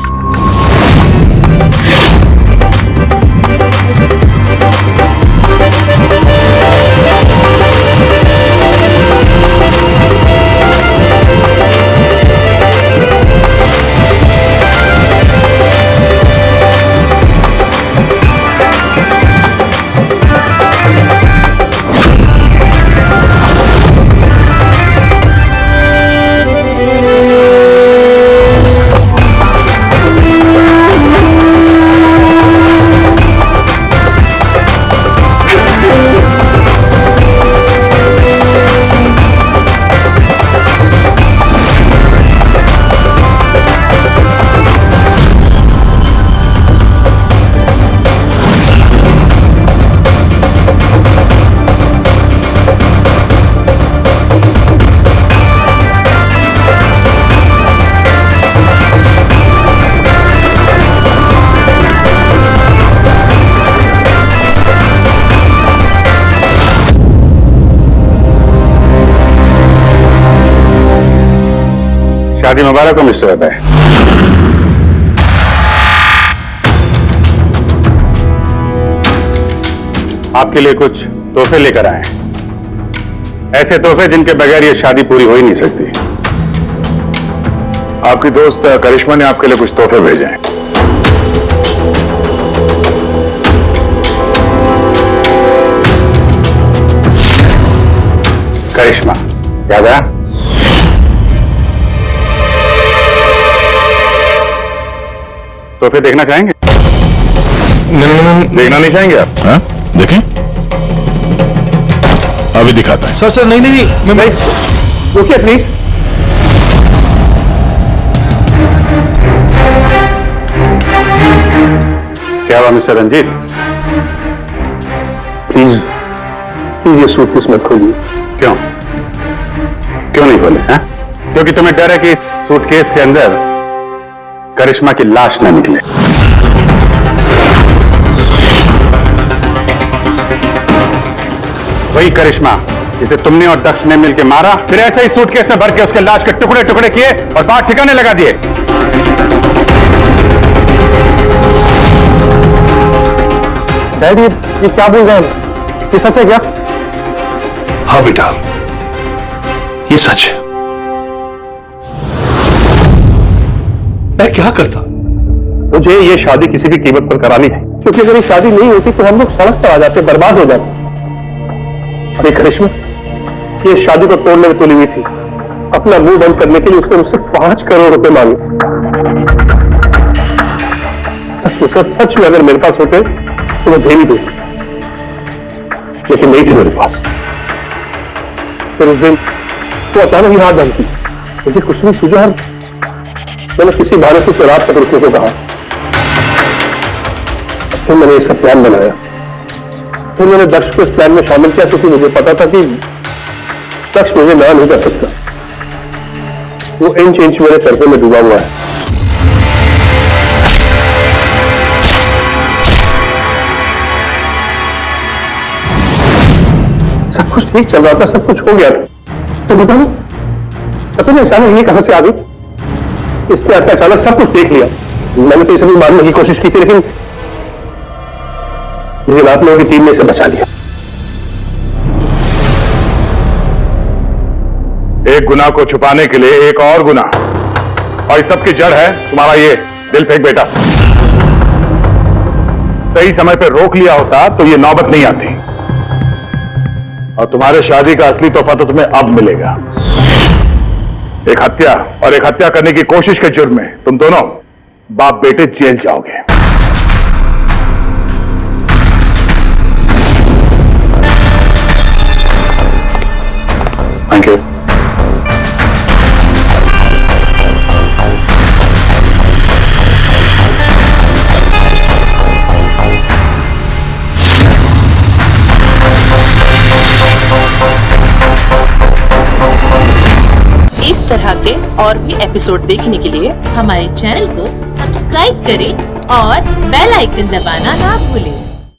शादी मुबारक हो मिस्टर अभय। आपके लिए कुछ तोहफे लेकर आए हैं, ऐसे तोहफे जिनके बगैर ये शादी पूरी हो ही नहीं सकती। आपकी दोस्त करिश्मा ने आपके लिए कुछ तोहफे भेजे हैं। करिश्मा, याद आया? तोहफे देखना चाहेंगे? देखना नहीं चाहेंगे आप? हाँ, देखें। अभी दिखाता है। सर नहीं नहीं मैं रुकिए प्लीज। क्या हुआ मिस्टर रंजीत? प्लीज ये सूटकेस मत खोलिए। क्यों नहीं खोले? हैं? क्योंकि तुम्हें डर है कि इस सूटकेस के अंदर करिश्मा की लाश ना निकले। वही करिश्मा जिसे तुमने और दक्ष ने मिलकर मारा, फिर ऐसे ही सूटकेस में भर के उसके लाश के टुकड़े टुकड़े किए और बाहर ठिकाने लगा दिए। डैडी ये क्या बोल रहे हैं? ये सच है क्या? हाँ बेटा, ये सच है। मैं क्या करता? मुझे ये शादी किसी भी कीमत पर करानी थी, क्योंकि अगर ये शादी नहीं होती तो हम लोग सड़क पर आ जाते, बर्बाद हो जाते। अरे करिश्मा, ये शादी को तोड़ने में तुली हुई थी। अपना मुंह बंद करने के लिए उसने मुझसे 5 करोड़ रुपए मांगे। सच में अगर मेरे पास होते तो मैं दे ही दूं, लेकिन नहीं थे मेरे पास। फिर उस दिन तो अचानक ही रात बंद थी, मुझे कुछ नहीं सूझा। मैंने किसी बहाने से रात तक रुकने को कहा। फिर मैंने ये सब प्लान बनाया। फिर मैंने दक्ष को इस प्लान में शामिल किया, क्योंकि मुझे पता था कि दक्ष मुझे ना नहीं कर सकता। वो इंच इंच मेरे पैसे में डूबा हुआ है। सब कुछ ठीक चल रहा था, सब कुछ हो गया था, तो पता नहीं अचानक ये कहां से आ गई। इसने आकर अचानक सब कुछ देख लिया। मैंने तो इसे भी मारने की कोशिश की थी, लेकिन आप लोगों की टीम ने इसे बचा लिया। एक गुनाह को छुपाने के लिए एक और गुनाह, और इस सब की जड़ है तुम्हारा ये दिल फेंक बेटा। सही समय पर रोक लिया होता तो ये नौबत नहीं आती, और तुम्हारे शादी का असली तोहफा तो तुम्हें अब मिलेगा। एक हत्या और एक हत्या करने की कोशिश के जुर्म में तुम दोनों बाप बेटे जेल जाओगे। Thank you. इस तरह के और भी एपिसोड देखने के लिए हमारे चैनल को सब्सक्राइब करें और बेल आइकन दबाना ना भूलें।